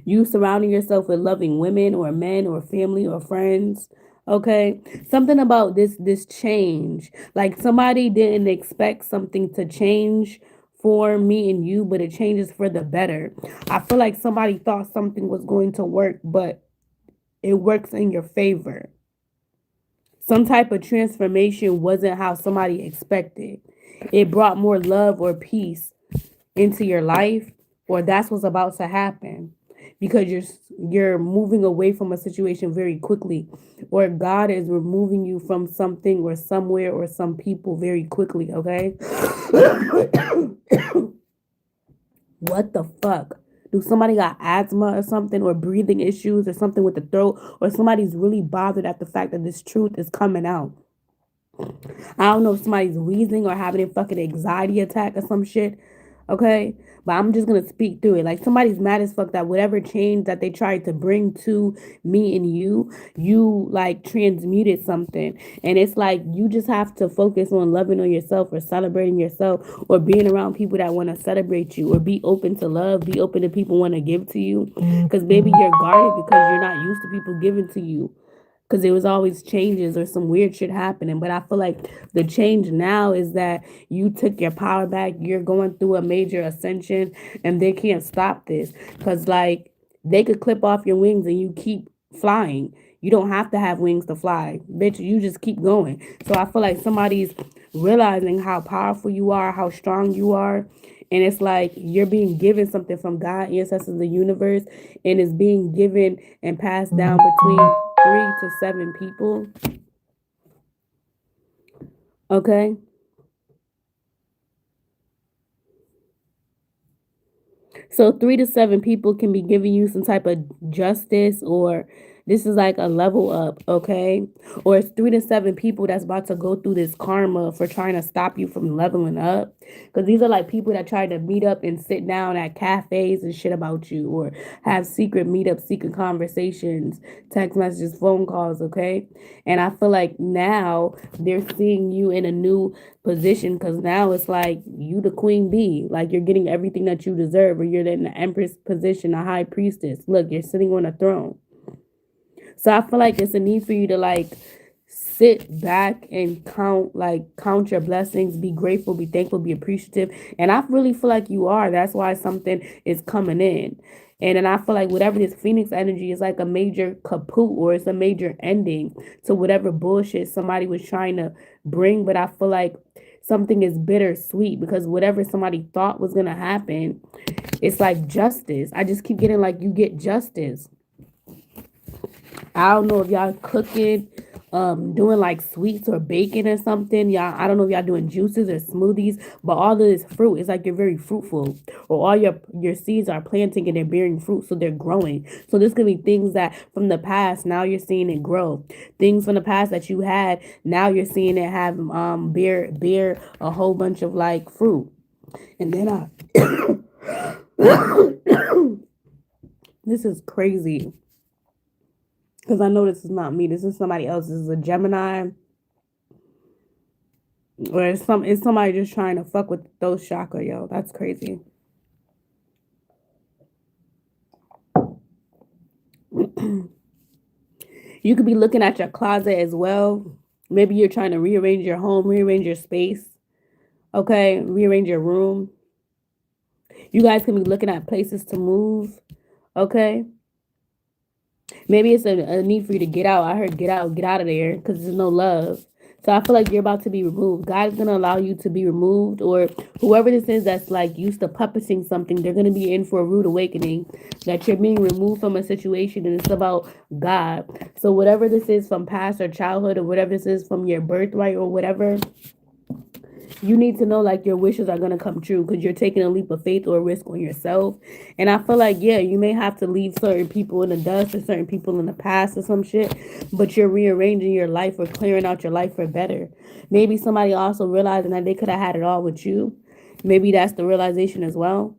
You surrounding yourself with loving women or men or family or friends. Okay, something about this change, like somebody didn't expect something to change for me and you, but it changes for the better. I feel like somebody thought something was going to work, but it works in your favor. Some type of transformation wasn't how somebody expected. It brought more love or peace into your life, or that's what's about to happen, because you're moving away from a situation very quickly, or God is removing you from something or somewhere or some people very quickly, okay? What the fuck? Do somebody got asthma or something, or breathing issues or something with the throat, or somebody's really bothered at the fact that this truth is coming out? I don't know if somebody's wheezing or having a fucking anxiety attack or some shit. Okay. But I'm just gonna speak through it. Like somebody's mad as fuck that whatever change that they tried to bring to me and you like transmuted something. And it's like you just have to focus on loving on yourself, or celebrating yourself, or being around people that want to celebrate you, or be open to love, be open to people want to give to you. Because baby, you're guarded because you're not used to people giving to you, because there was always changes or some weird shit happening. But I feel like the change now is that you took your power back. You're going through a major ascension, and they can't stop this, because like they could clip off your wings and you keep flying. You don't have to have wings to fly, bitch. You just keep going. So I feel like somebody's realizing how powerful you are, how strong you are. And it's like you're being given something from God, ancestors, the universe, and it's being given and passed down between 3 to 7 people. Okay. So 3 to 7 people can be giving you some type of justice, or this is like a level up, okay? Or it's 3 to 7 people that's about to go through this karma for trying to stop you from leveling up. Because these are like people that try to meet up and sit down at cafes and shit about you, or have secret meetups, secret conversations, text messages, phone calls, okay? And I feel like now they're seeing you in a new position, because now it's like you the queen bee, like you're getting everything that you deserve, or you're in the empress position, a high priestess. Look, you're sitting on a throne. So I feel like it's a need for you to like sit back and count your blessings, be grateful, be thankful, be appreciative. And I really feel like you are. That's why something is coming in. And then I feel like whatever this Phoenix energy is, like a major kaput, or it's a major ending to whatever bullshit somebody was trying to bring. But I feel like something is bittersweet, because whatever somebody thought was gonna happen, it's like justice. I just keep getting like you get justice. I don't know if y'all cooking, doing like sweets or baking or something. Y'all, I don't know if y'all doing juices or smoothies, but all of this fruit is like you're very fruitful, or all your seeds are planting and they're bearing fruit, so they're growing. So this could be things that from the past, now you're seeing it grow. Things from the past that you had, now you're seeing it have bear a whole bunch of like fruit. And then this is crazy. Because I know this is not me. This is somebody else. This is a Gemini. Or it's somebody just trying to fuck with those chakra, yo. That's crazy. You could be looking at your closet as well. Maybe you're trying to rearrange your home, rearrange your space. Okay, rearrange your room. You guys can be looking at places to move. Okay. Maybe it's a need for you to get out. I heard get out of there, because there's no love. So I feel like you're about to be removed. God is going to allow you to be removed, or whoever this is that's like used to puppeting something, they're going to be in for a rude awakening, that you're being removed from a situation, and it's about God. So whatever this is from past or childhood, or whatever this is from your birthright or whatever, You need to know like your wishes are gonna come true because you're taking a leap of faith or a risk on yourself. And I feel like, yeah, you may have to leave certain people in the dust or certain people in the past or some shit, but you're rearranging your life or clearing out your life for better. Maybe somebody also realizing that they could have had it all with you. Maybe that's the realization as well.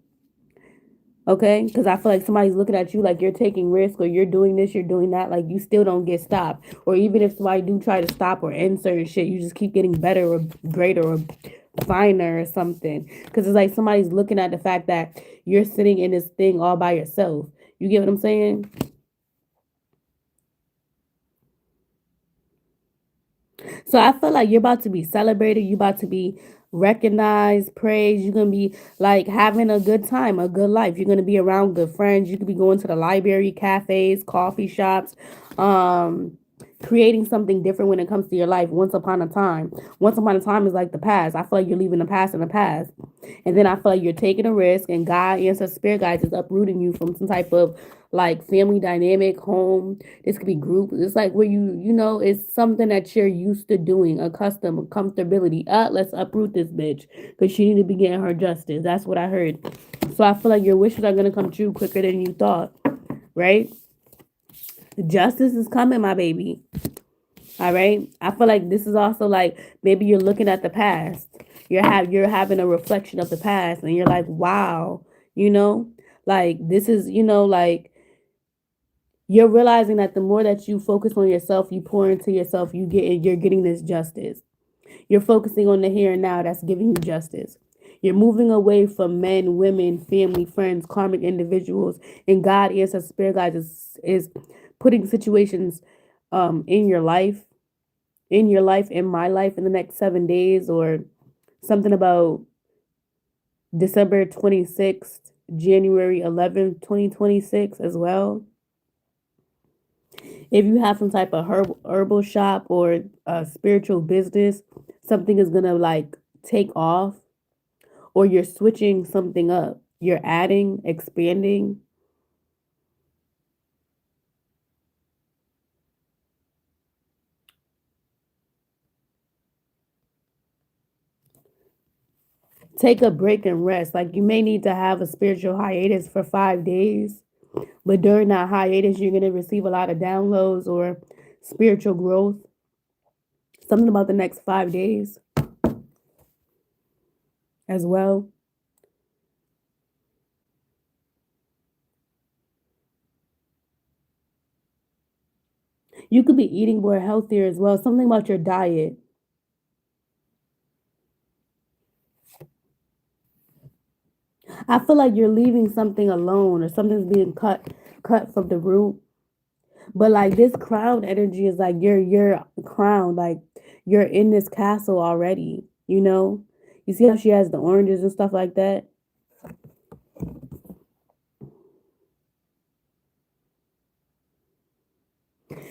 Okay, because I feel like somebody's looking at you like you're taking risk or you're doing this, you're doing that, like you still don't get stopped. Or even if somebody do try to stop or end certain shit, you just keep getting better or greater or finer or something. Because it's like somebody's looking at the fact that you're sitting in this thing all by yourself. You get what I'm saying? So I feel like you're about to be celebrated. You're about to be recognized, praised. You're gonna be like having a good time, a good life. You're gonna be around good friends. You could be going to the library, cafes, coffee shops, um, creating something different when it comes to your life. Once upon a time. Once upon a time is like the past. I feel like you're leaving the past in the past. And then I feel like you're taking a risk and God, ancestors, spirit guides is uprooting you from some type of like family dynamic, home. This could be group. It's like where it's something that you're used to doing, accustomed, comfortability. Let's uproot this bitch because she need to be getting her justice. That's what I heard. So I feel like your wishes are gonna come true quicker than you thought, right? Justice is coming, my baby. All right. I feel like this is also like maybe you're looking at the past. You're having a reflection of the past, and you're like, wow, you know, like this is like you're realizing that the more that you focus on yourself, you pour into yourself, you're getting this justice. You're focusing on the here and now that's giving you justice. You're moving away from men, women, family, friends, karmic individuals, and God, ancestors, spirit guides is putting situations in your life, in my life in the next 7 days, or something about December 26th, January 11th, 2026 as well. If you have some type of herbal shop or a spiritual business, something is gonna like take off, or you're switching something up. You're adding, expanding. Take a break and rest. Like you may need to have a spiritual hiatus for 5 days, but during that hiatus, you're gonna receive a lot of downloads or spiritual growth. Something about the next 5 days as well. You could be eating more healthier as well. Something about your diet. I feel like you're leaving something alone or something's being cut from the root. But like this crown energy is like you're crowned, like you're in this castle already, you know? You see how she has the oranges and stuff like that?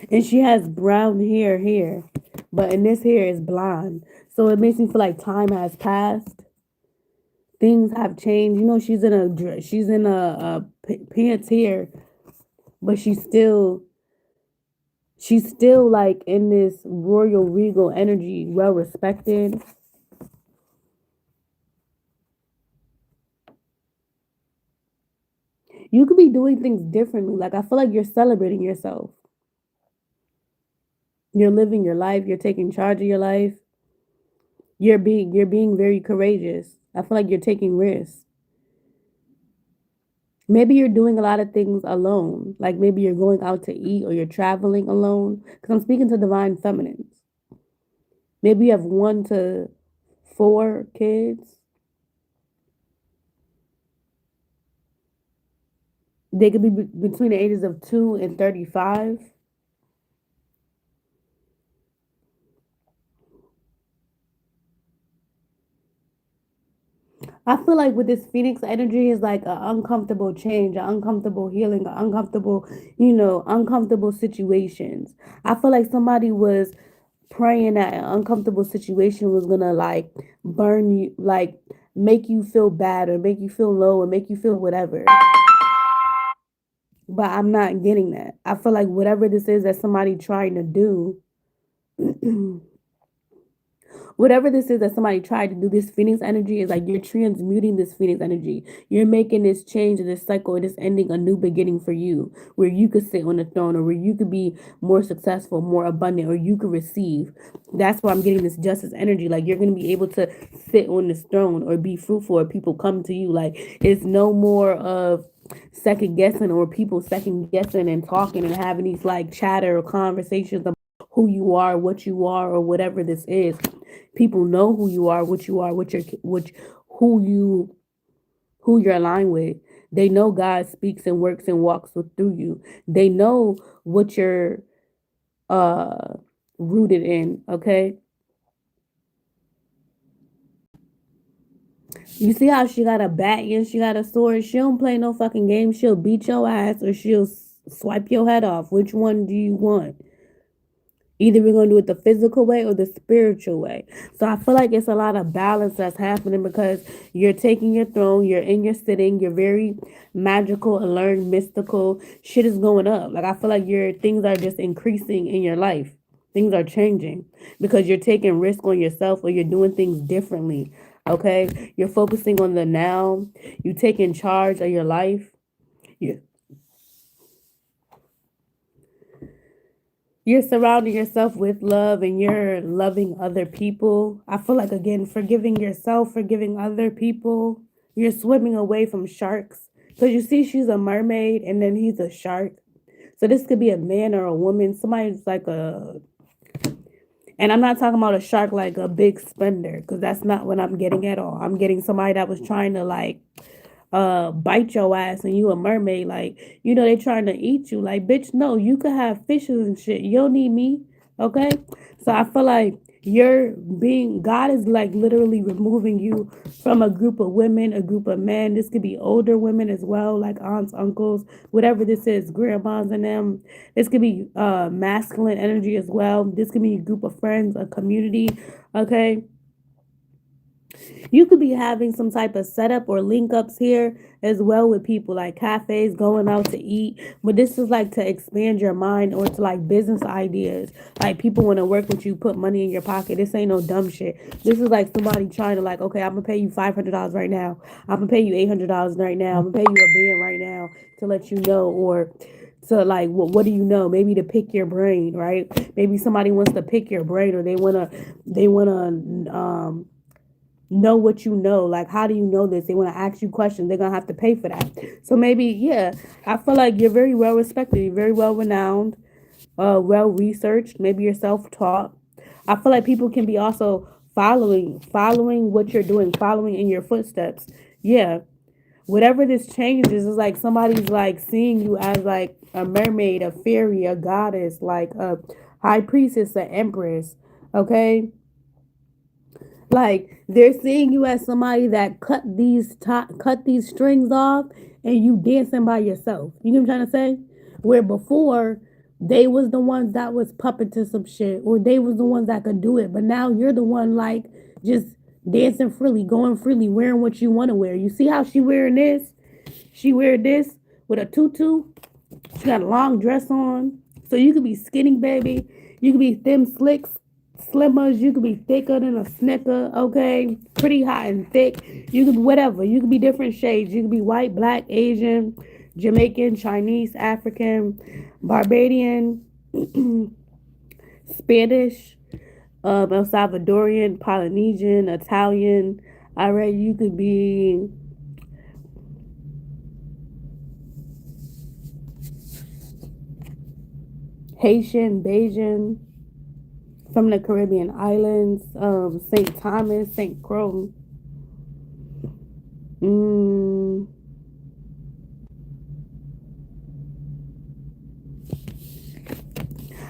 And she has brown hair here, but in this hair is blonde. So it makes me feel like time has passed. Things have changed. You know, she's in a pants here, but she's still like in this royal regal energy, well respected. You could be doing things differently. Like I feel like you're celebrating yourself. You're living your life. You're taking charge of your life. You're being very courageous. I feel like you're taking risks. Maybe you're doing a lot of things alone. Like maybe you're going out to eat or you're traveling alone. Because I'm speaking to divine feminines. Maybe you have 1 to 4 kids. They could be between the ages of 2 and 35. I feel like with this Phoenix energy is like an uncomfortable change, an uncomfortable healing, an uncomfortable, uncomfortable situations. I feel like somebody was praying that an uncomfortable situation was gonna like burn you, like make you feel bad or make you feel low or make you feel whatever. But I'm not getting that. I feel like whatever this is that somebody trying to do, Whatever this is that somebody tried to do, this Phoenix energy is like you're transmuting this Phoenix energy. You're making this change, this cycle, and this ending a new beginning for you, where you could sit on the throne, or where you could be more successful, more abundant, or you could receive. That's why I'm getting this justice energy. Like you're gonna be able to sit on this throne or be fruitful, or people come to you. Like it's no more of second guessing, or people second guessing and talking and having these like chatter or conversations about who you are, what you are, or whatever this is. People know who you are, what you're, which, who you, who you're aligned with. They know God speaks and works and walks through you. They know what you're uh rooted in. Okay, you see how she got a bat and she got a sword. She don't play no fucking game. She'll beat your ass or she'll swipe your head off. Which one do you want? Either we're going to do it the physical way or the spiritual way. So I feel like it's a lot of balance that's happening, because you're taking your throne, you're in your sitting, you're very magical, alert, mystical. Shit is going up. Like I feel like your things are just increasing in your life. Things are changing because you're taking risk on yourself, or you're doing things differently. Okay? You're focusing on the now. You taking charge of your life. You you're surrounding yourself with love, and you're loving other people. I feel like, again, forgiving yourself, forgiving other people. You're swimming away from sharks. Because you see, she's a mermaid and then he's a shark. So this could be a man or a woman. Somebody's like a, and I'm not talking about a shark like a big spender, because that's not what I'm getting at all. I'm getting somebody that was trying to like bite your ass, and you a mermaid, like, you know, they trying to eat you. Like, bitch, no, you could have fishes and shit. You don't need me. Okay? So I feel like you're being, God is like literally removing you from a group of women, a group of men. This could be older women as well, like aunts, uncles, whatever this is, grandmas and them. This could be masculine energy as well. This could be a group of friends, a community. Okay? You could be having some type of setup or link ups here as well, with people like cafes, going out to eat. But this is like to expand your mind, or to like business ideas. Like people want to work with you, put money in your pocket. This ain't no dumb shit. This is like somebody trying to like, okay, I'm gonna pay you $500 right now. I'm gonna pay you $800 right now. I'm gonna pay you a band right now to let you know, or to like, what do you know? Maybe to pick your brain, right? Maybe somebody wants to pick your brain, or they wanna know what you know. Like, how do you know this? They want to ask you questions. They're gonna have to pay for that. So maybe, yeah, I feel like you're very well respected, you're very well renowned, well researched. Maybe you're self-taught. I feel like people can be also following what you're doing, following in your footsteps. Yeah, whatever this changes is like somebody's like seeing you as like a mermaid, a fairy, a goddess, like a high priestess, an empress. Okay, like they're seeing you as somebody that cut these strings off, and you dancing by yourself. You know what I'm trying to say? Where before they was the ones that was puppeting some shit, or they was the ones that could do it, but now you're the one like just dancing freely, going freely, wearing what you want to wear. You see how she wearing this? She wear this with a tutu. She got a long dress on. So you could be skinny, baby. You could be thin slicks, slimmers. You could be thicker than a snicker, okay? Pretty hot and thick. You could be whatever. You could be different shades. You could be white, black, Asian, Jamaican, Chinese, African, Barbadian, Spanish, El Salvadorian, Polynesian, Italian. All right, you could be Haitian, Bajan, from the Caribbean islands, St. Thomas, St. Croix. Mm,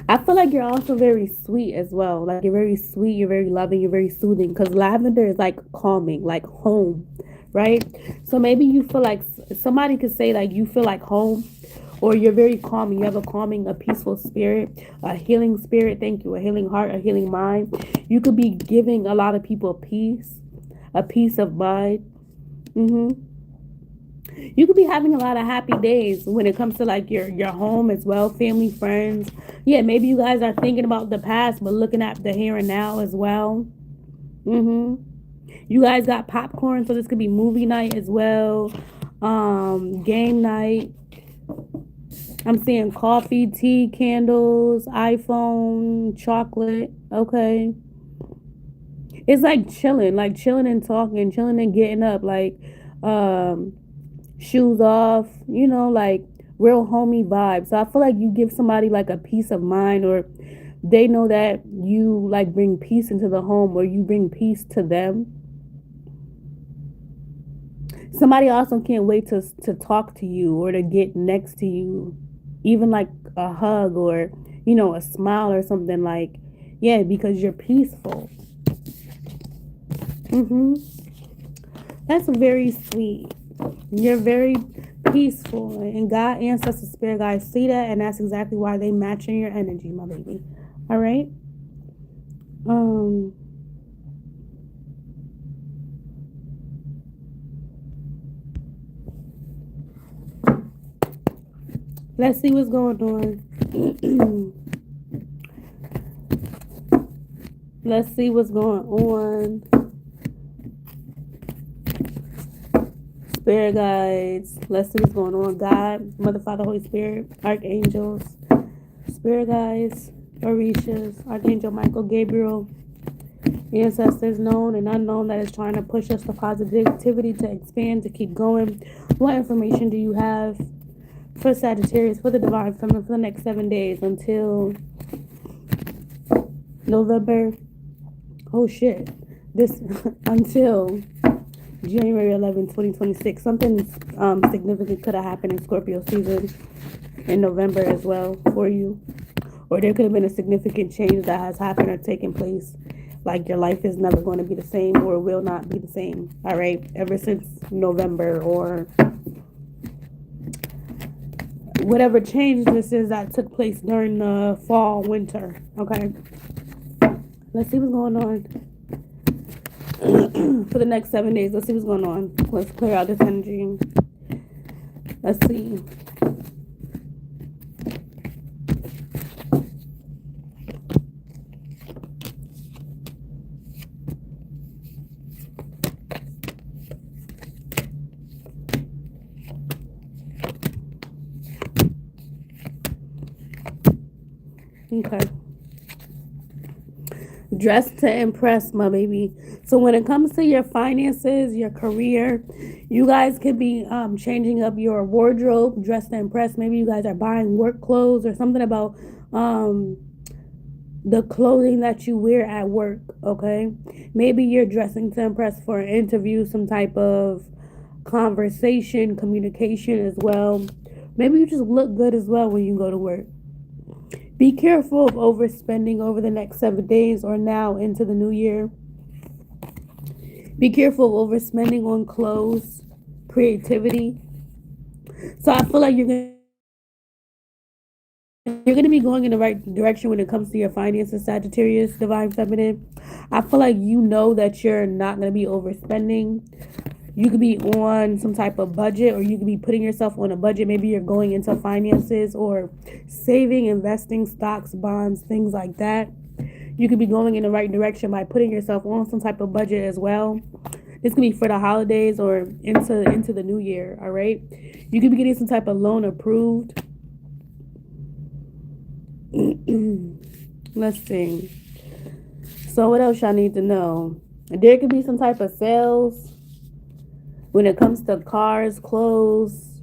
I feel like you're also very sweet as well. Like you're very sweet, you're very loving, you're very soothing. Because lavender is like calming, like home, right? So maybe you feel like somebody could say like you feel like home, or you're very calming. You have a calming, a peaceful spirit, a healing spirit. Thank you, a healing heart, a healing mind. You could be giving a lot of people peace, a peace of mind. Mm-hmm. You could be having a lot of happy days when it comes to like your home as well, family, friends. Yeah, maybe you guys are thinking about the past but looking at the here and now as well. Mm-hmm. You guys got popcorn, so this could be movie night as well. Game night. I'm seeing coffee, tea, candles, iPhone, chocolate. Okay. It's like chilling and talking, chilling and getting up, um, shoes off, like real homey vibes. So I feel like you give somebody like a peace of mind, or they know that you like bring peace into the home, or you bring peace to them. Somebody also can't wait to talk to you or to get next to you, even like a hug or a smile or something, like, yeah, because you're peaceful. Mm-hmm. That's very sweet. You're very peaceful, and God, ancestors, spirit guides see that, and that's exactly why they match in your energy, my baby. All right. Um. Let's see what's going on. Let's see what's going on. Spirit guides. Let's see what's going on. God, Mother, Father, Holy Spirit, archangels, spirit guides, Orishas, Archangel Michael, Gabriel, ancestors known and unknown that is trying to push us to positivity, to expand, to keep going. What information do you have for Sagittarius, for the divine feminine, for the next 7 days until November? Oh shit. This until January 11th, 2026. Something significant could have happened in Scorpio season in November as well for you. Or there could have been a significant change that has happened or taken place. Like your life is never going to be the same or will not be the same. All right. Ever since November, or whatever change this is that took place during the fall, winter. Okay. Let's see what's going on for the next 7 days. Let's see what's going on. Let's clear out this energy. Let's see. Okay. Dress to impress, my baby. So when it comes to your finances, your career, you guys could be changing up your wardrobe, dress to impress. Maybe you guys are buying work clothes or something about um, the clothing that you wear at work. Okay. Maybe you're dressing to impress for an interview, some type of conversation, communication as well. Maybe you just look good as well when you go to work. Be careful of overspending over the next 7 days or now into the new year. Be careful of overspending on clothes, creativity. So I feel like you're gonna be going in the right direction when it comes to your finances, Sagittarius, divine feminine. I feel like you know that you're not gonna be overspending. You could be on some type of budget, or you could be putting yourself on a budget. Maybe you're going into finances or saving, investing, stocks, bonds, things like that. You could be going in the right direction by putting yourself on some type of budget as well. This could be for the holidays or into the new year. All right. You could be getting some type of loan approved. Let's see. So what else y'all need to know? There could be some type of sales when it comes to cars, clothes,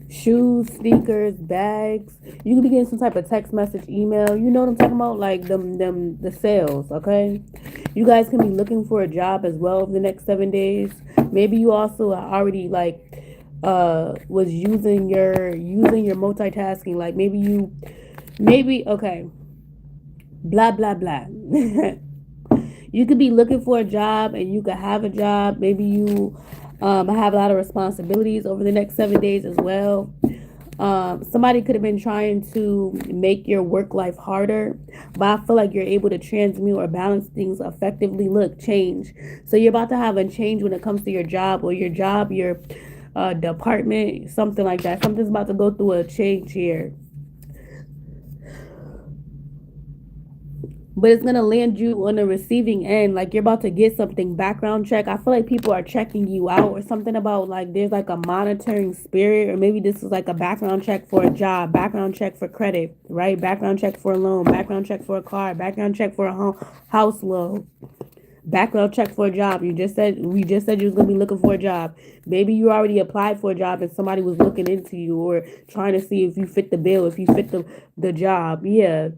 shoes, sneakers, bags. You could be getting some type of text message, email. You know what I'm talking about? Like the sales, okay? You guys can be looking for a job as well over the next 7 days. Maybe you also are already was using your multitasking. Like maybe okay. Blah blah blah. You could be looking for a job and you could have a job. Maybe you have a lot of responsibilities over the next 7 days as well. Somebody could have been trying to make your work life harder, but I feel like you're able to transmute or balance things effectively. Look, change. So you're about to have a change when it comes to your job, or your department, something like that. Something's about to go through a change here. but it's gonna land you on the receiving end. Like you're about to get something background check. I feel like people are checking you out or something about like there's like a monitoring spirit, or maybe this is like a background check for a job, background check for credit, right? Background check for a loan, background check for a car, background check for a house loan, background check for a job. We just said you was gonna be looking for a job. Maybe you already applied for a job and somebody was looking into you or trying to see if you fit the bill, if you fit the job. Yeah,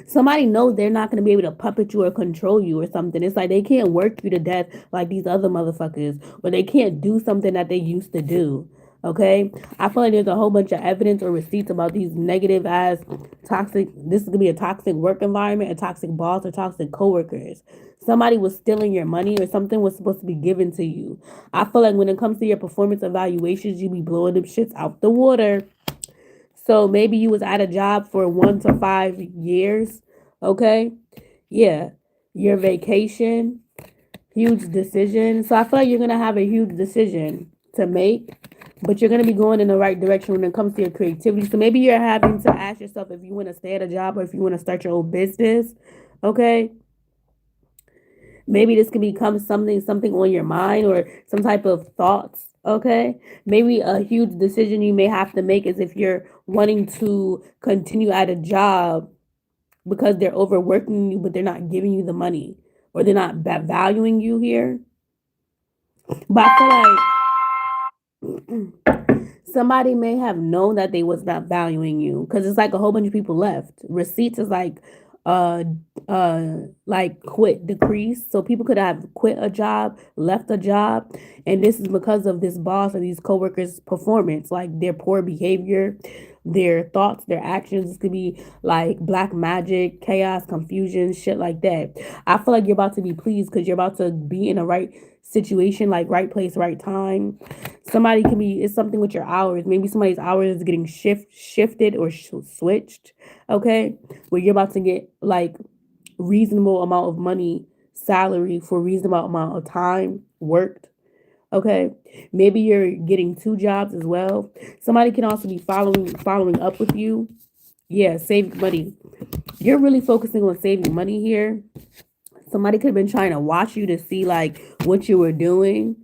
somebody knows they're not going to be able to puppet you or control you or something. It's like they can't work you to death like these other motherfuckers, or they can't do something that they used to do. Okay, I feel like there's a whole bunch of evidence or receipts about these negative ass toxic. This is gonna be a toxic work environment, a toxic boss, or toxic coworkers. Somebody was stealing your money, or something was supposed to be given to you. I feel like when it comes to your performance evaluations, you be blowing them shits out the water. So maybe you was at a job for 1 to 5 years. Okay. Yeah. Your vacation, huge decision. So I feel like you're gonna have a huge decision to make, but you're gonna be going in the right direction when it comes to your creativity. So maybe you're having to ask yourself if you want to stay at a job or if you want to start your own business. Okay. Maybe this can become something on your mind or some type of thoughts. Okay. Maybe a huge decision you may have to make is if you're wanting to continue at a job because they're overworking you, but they're not giving you the money or they're not valuing you here. But I feel like somebody may have known that they was not valuing you because it's like a whole bunch of people left. Receipts is uh like quit decrease. So people could have quit a job, left a job, and this is because of this boss or these coworkers' performance, like their poor behavior, their thoughts, their actions. This could be like black magic, chaos, confusion, shit like that. I feel like you're about to be pleased because you're about to be in the right situation, like right place, right time. Somebody can be, it's something with your hours. Maybe somebody's hours is getting shifted or switched. Okay, where you're about to get like reasonable amount of money, salary for reasonable amount of time worked. Okay, maybe you're getting two jobs as well. Somebody can also be following up with you. Yeah, saving money. You're really focusing on saving money here. Somebody could have been trying to watch you to see like what you were doing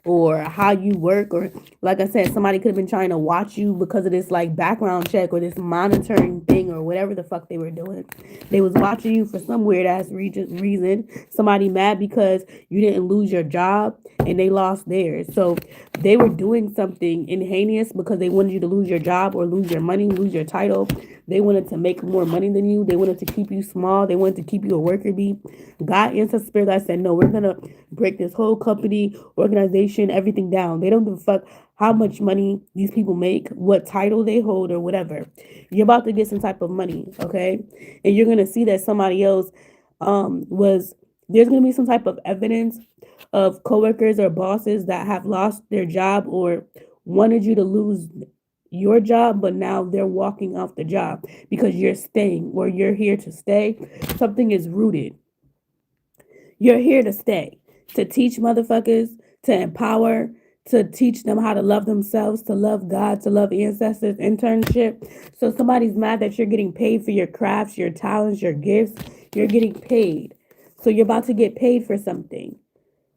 or how you work, or like I said, somebody could have been trying to watch you because of this like background check or this monitoring thing or whatever the fuck they were doing. They was watching you for some weird ass reason. Somebody mad because you didn't lose your job and they lost theirs. So they were doing something heinous because they wanted you to lose your job or lose your money, lose your title. They wanted to make more money than you. They wanted to keep you small. They wanted to keep you a worker bee. God answered spirit. I said, no, we're gonna break this whole company, organization, everything down. They don't give a fuck how much money these people make, what title they hold, or whatever. You're about to get some type of money, okay? And you're gonna see that somebody else was there's gonna be some type of evidence of coworkers or bosses that have lost their job or wanted you to lose your job, but now they're walking off the job because you're staying or you're here to stay. Something is rooted. You're here to stay, to teach motherfuckers, to empower, to teach them how to love themselves, to love God, to love ancestors, internship. So somebody's mad that you're getting paid for your crafts, your talents, your gifts. You're getting paid. So you're about to get paid for something.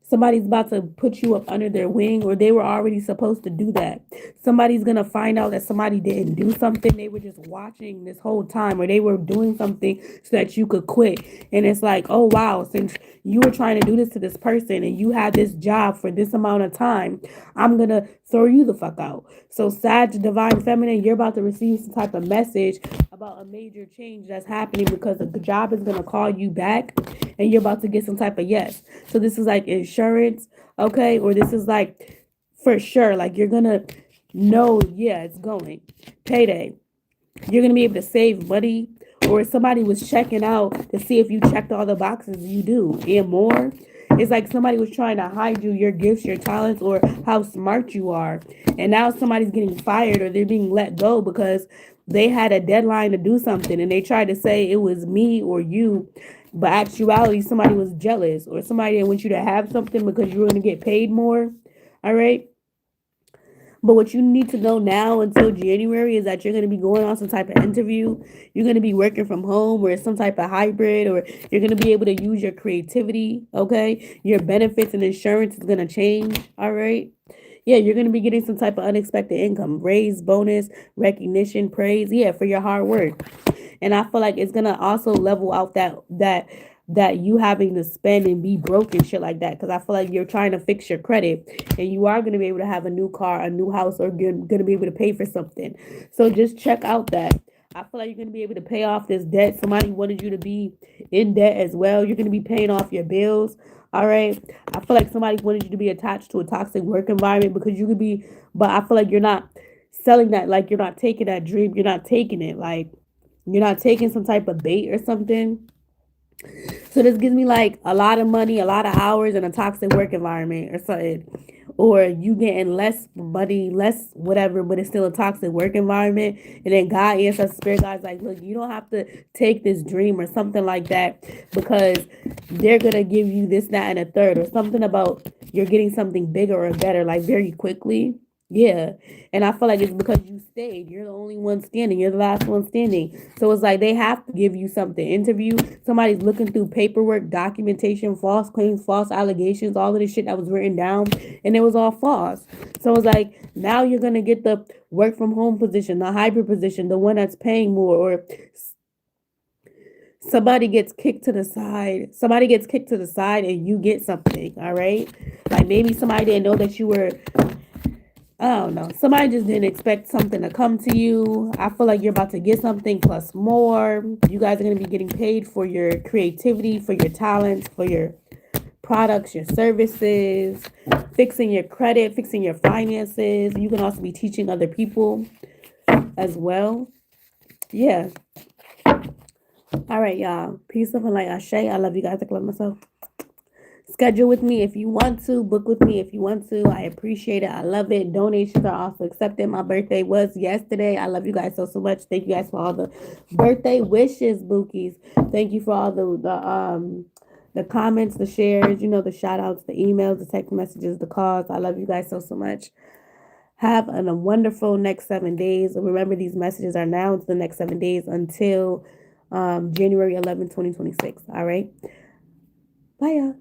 Somebody's about to put you up under their wing, or they were already supposed to do that. Somebody's going to find out that somebody didn't do something. They were just watching this whole time, or they were doing something so that you could quit. And it's like, oh, wow, since you were trying to do this to this person and you had this job for this amount of time, I'm going to throw you the fuck out. So, Sag, Divine Feminine, you're about to receive some type of message about a major change that's happening because the job is going to call you back and you're about to get some type of yes. So this is like insurance, okay? Or this is like for sure, like you're going to know, yeah, it's going. Payday. You're going to be able to save money, or somebody was checking out to see if you checked all the boxes you do and more. It's like somebody was trying to hide you, your gifts, your talents, or how smart you are. And now somebody's getting fired or they're being let go because they had a deadline to do something and they tried to say it was me or you. But actuality, somebody was jealous or somebody didn't want you to have something because you were going to get paid more. All right. But what you need to know now until January is that you're going to be going on some type of interview. You're going to be working from home or some type of hybrid, or you're going to be able to use your creativity. Okay. Your benefits and insurance is going to change. All right. Yeah, you're going to be getting some type of unexpected income, raise, bonus, recognition, praise. Yeah, for your hard work. And I feel like it's gonna also level out that you having to spend and be broke and shit like that. Because I feel like you're trying to fix your credit, and you are gonna be able to have a new car, a new house, or you're gonna be able to pay for something. So just check out that. I feel like you're gonna be able to pay off this debt. Somebody wanted you to be in debt as well. You're gonna be paying off your bills. All right. I feel like somebody wanted you to be attached to a toxic work environment because you could be, but I feel like you're not selling that, like you're not taking that dream, you're not taking it. Like you're not taking some type of bait or something. So this gives me like a lot of money, a lot of hours, and a toxic work environment or something. Or you getting less money, less whatever, but it's still a toxic work environment. And then God answers, Spirit God's like, look, you don't have to take this dream or something like that because they're gonna give you this, that, and a third, or something about you're getting something bigger or better, like very quickly. Yeah. And I feel like it's because you stayed. You're the only one standing. You're the last one standing. So it's like they have to give you something. Interview. Somebody's looking through paperwork, documentation, false claims, false allegations, all of this shit that was written down, and it was all false. So it's like now you're gonna get the work from home position, the hybrid position, the one that's paying more, or somebody gets kicked to the side. Somebody gets kicked to the side and you get something. All right. Like maybe somebody didn't know that you were, I don't know. Somebody just didn't expect something to come to you. I feel like you're about to get something plus more. You guys are going to be getting paid for your creativity, for your talents, for your products, your services, fixing your credit, fixing your finances. You can also be teaching other people as well. Yeah. All right, y'all. Peace, love, and light. Ashe. I love you guys. I love myself. Schedule with me if you want to. Book with me if you want to. I appreciate it. I love it. Donations are also accepted. My birthday was yesterday. I love you guys so much. Thank you guys for all the birthday wishes, Bookies. Thank you for all the comments, the shares, the shout outs, the emails, the text messages, the calls. I love you guys so much. Have a wonderful next 7 days. Remember, these messages are now to the next 7 days until January 11, 2026. All right. Bye, y'all.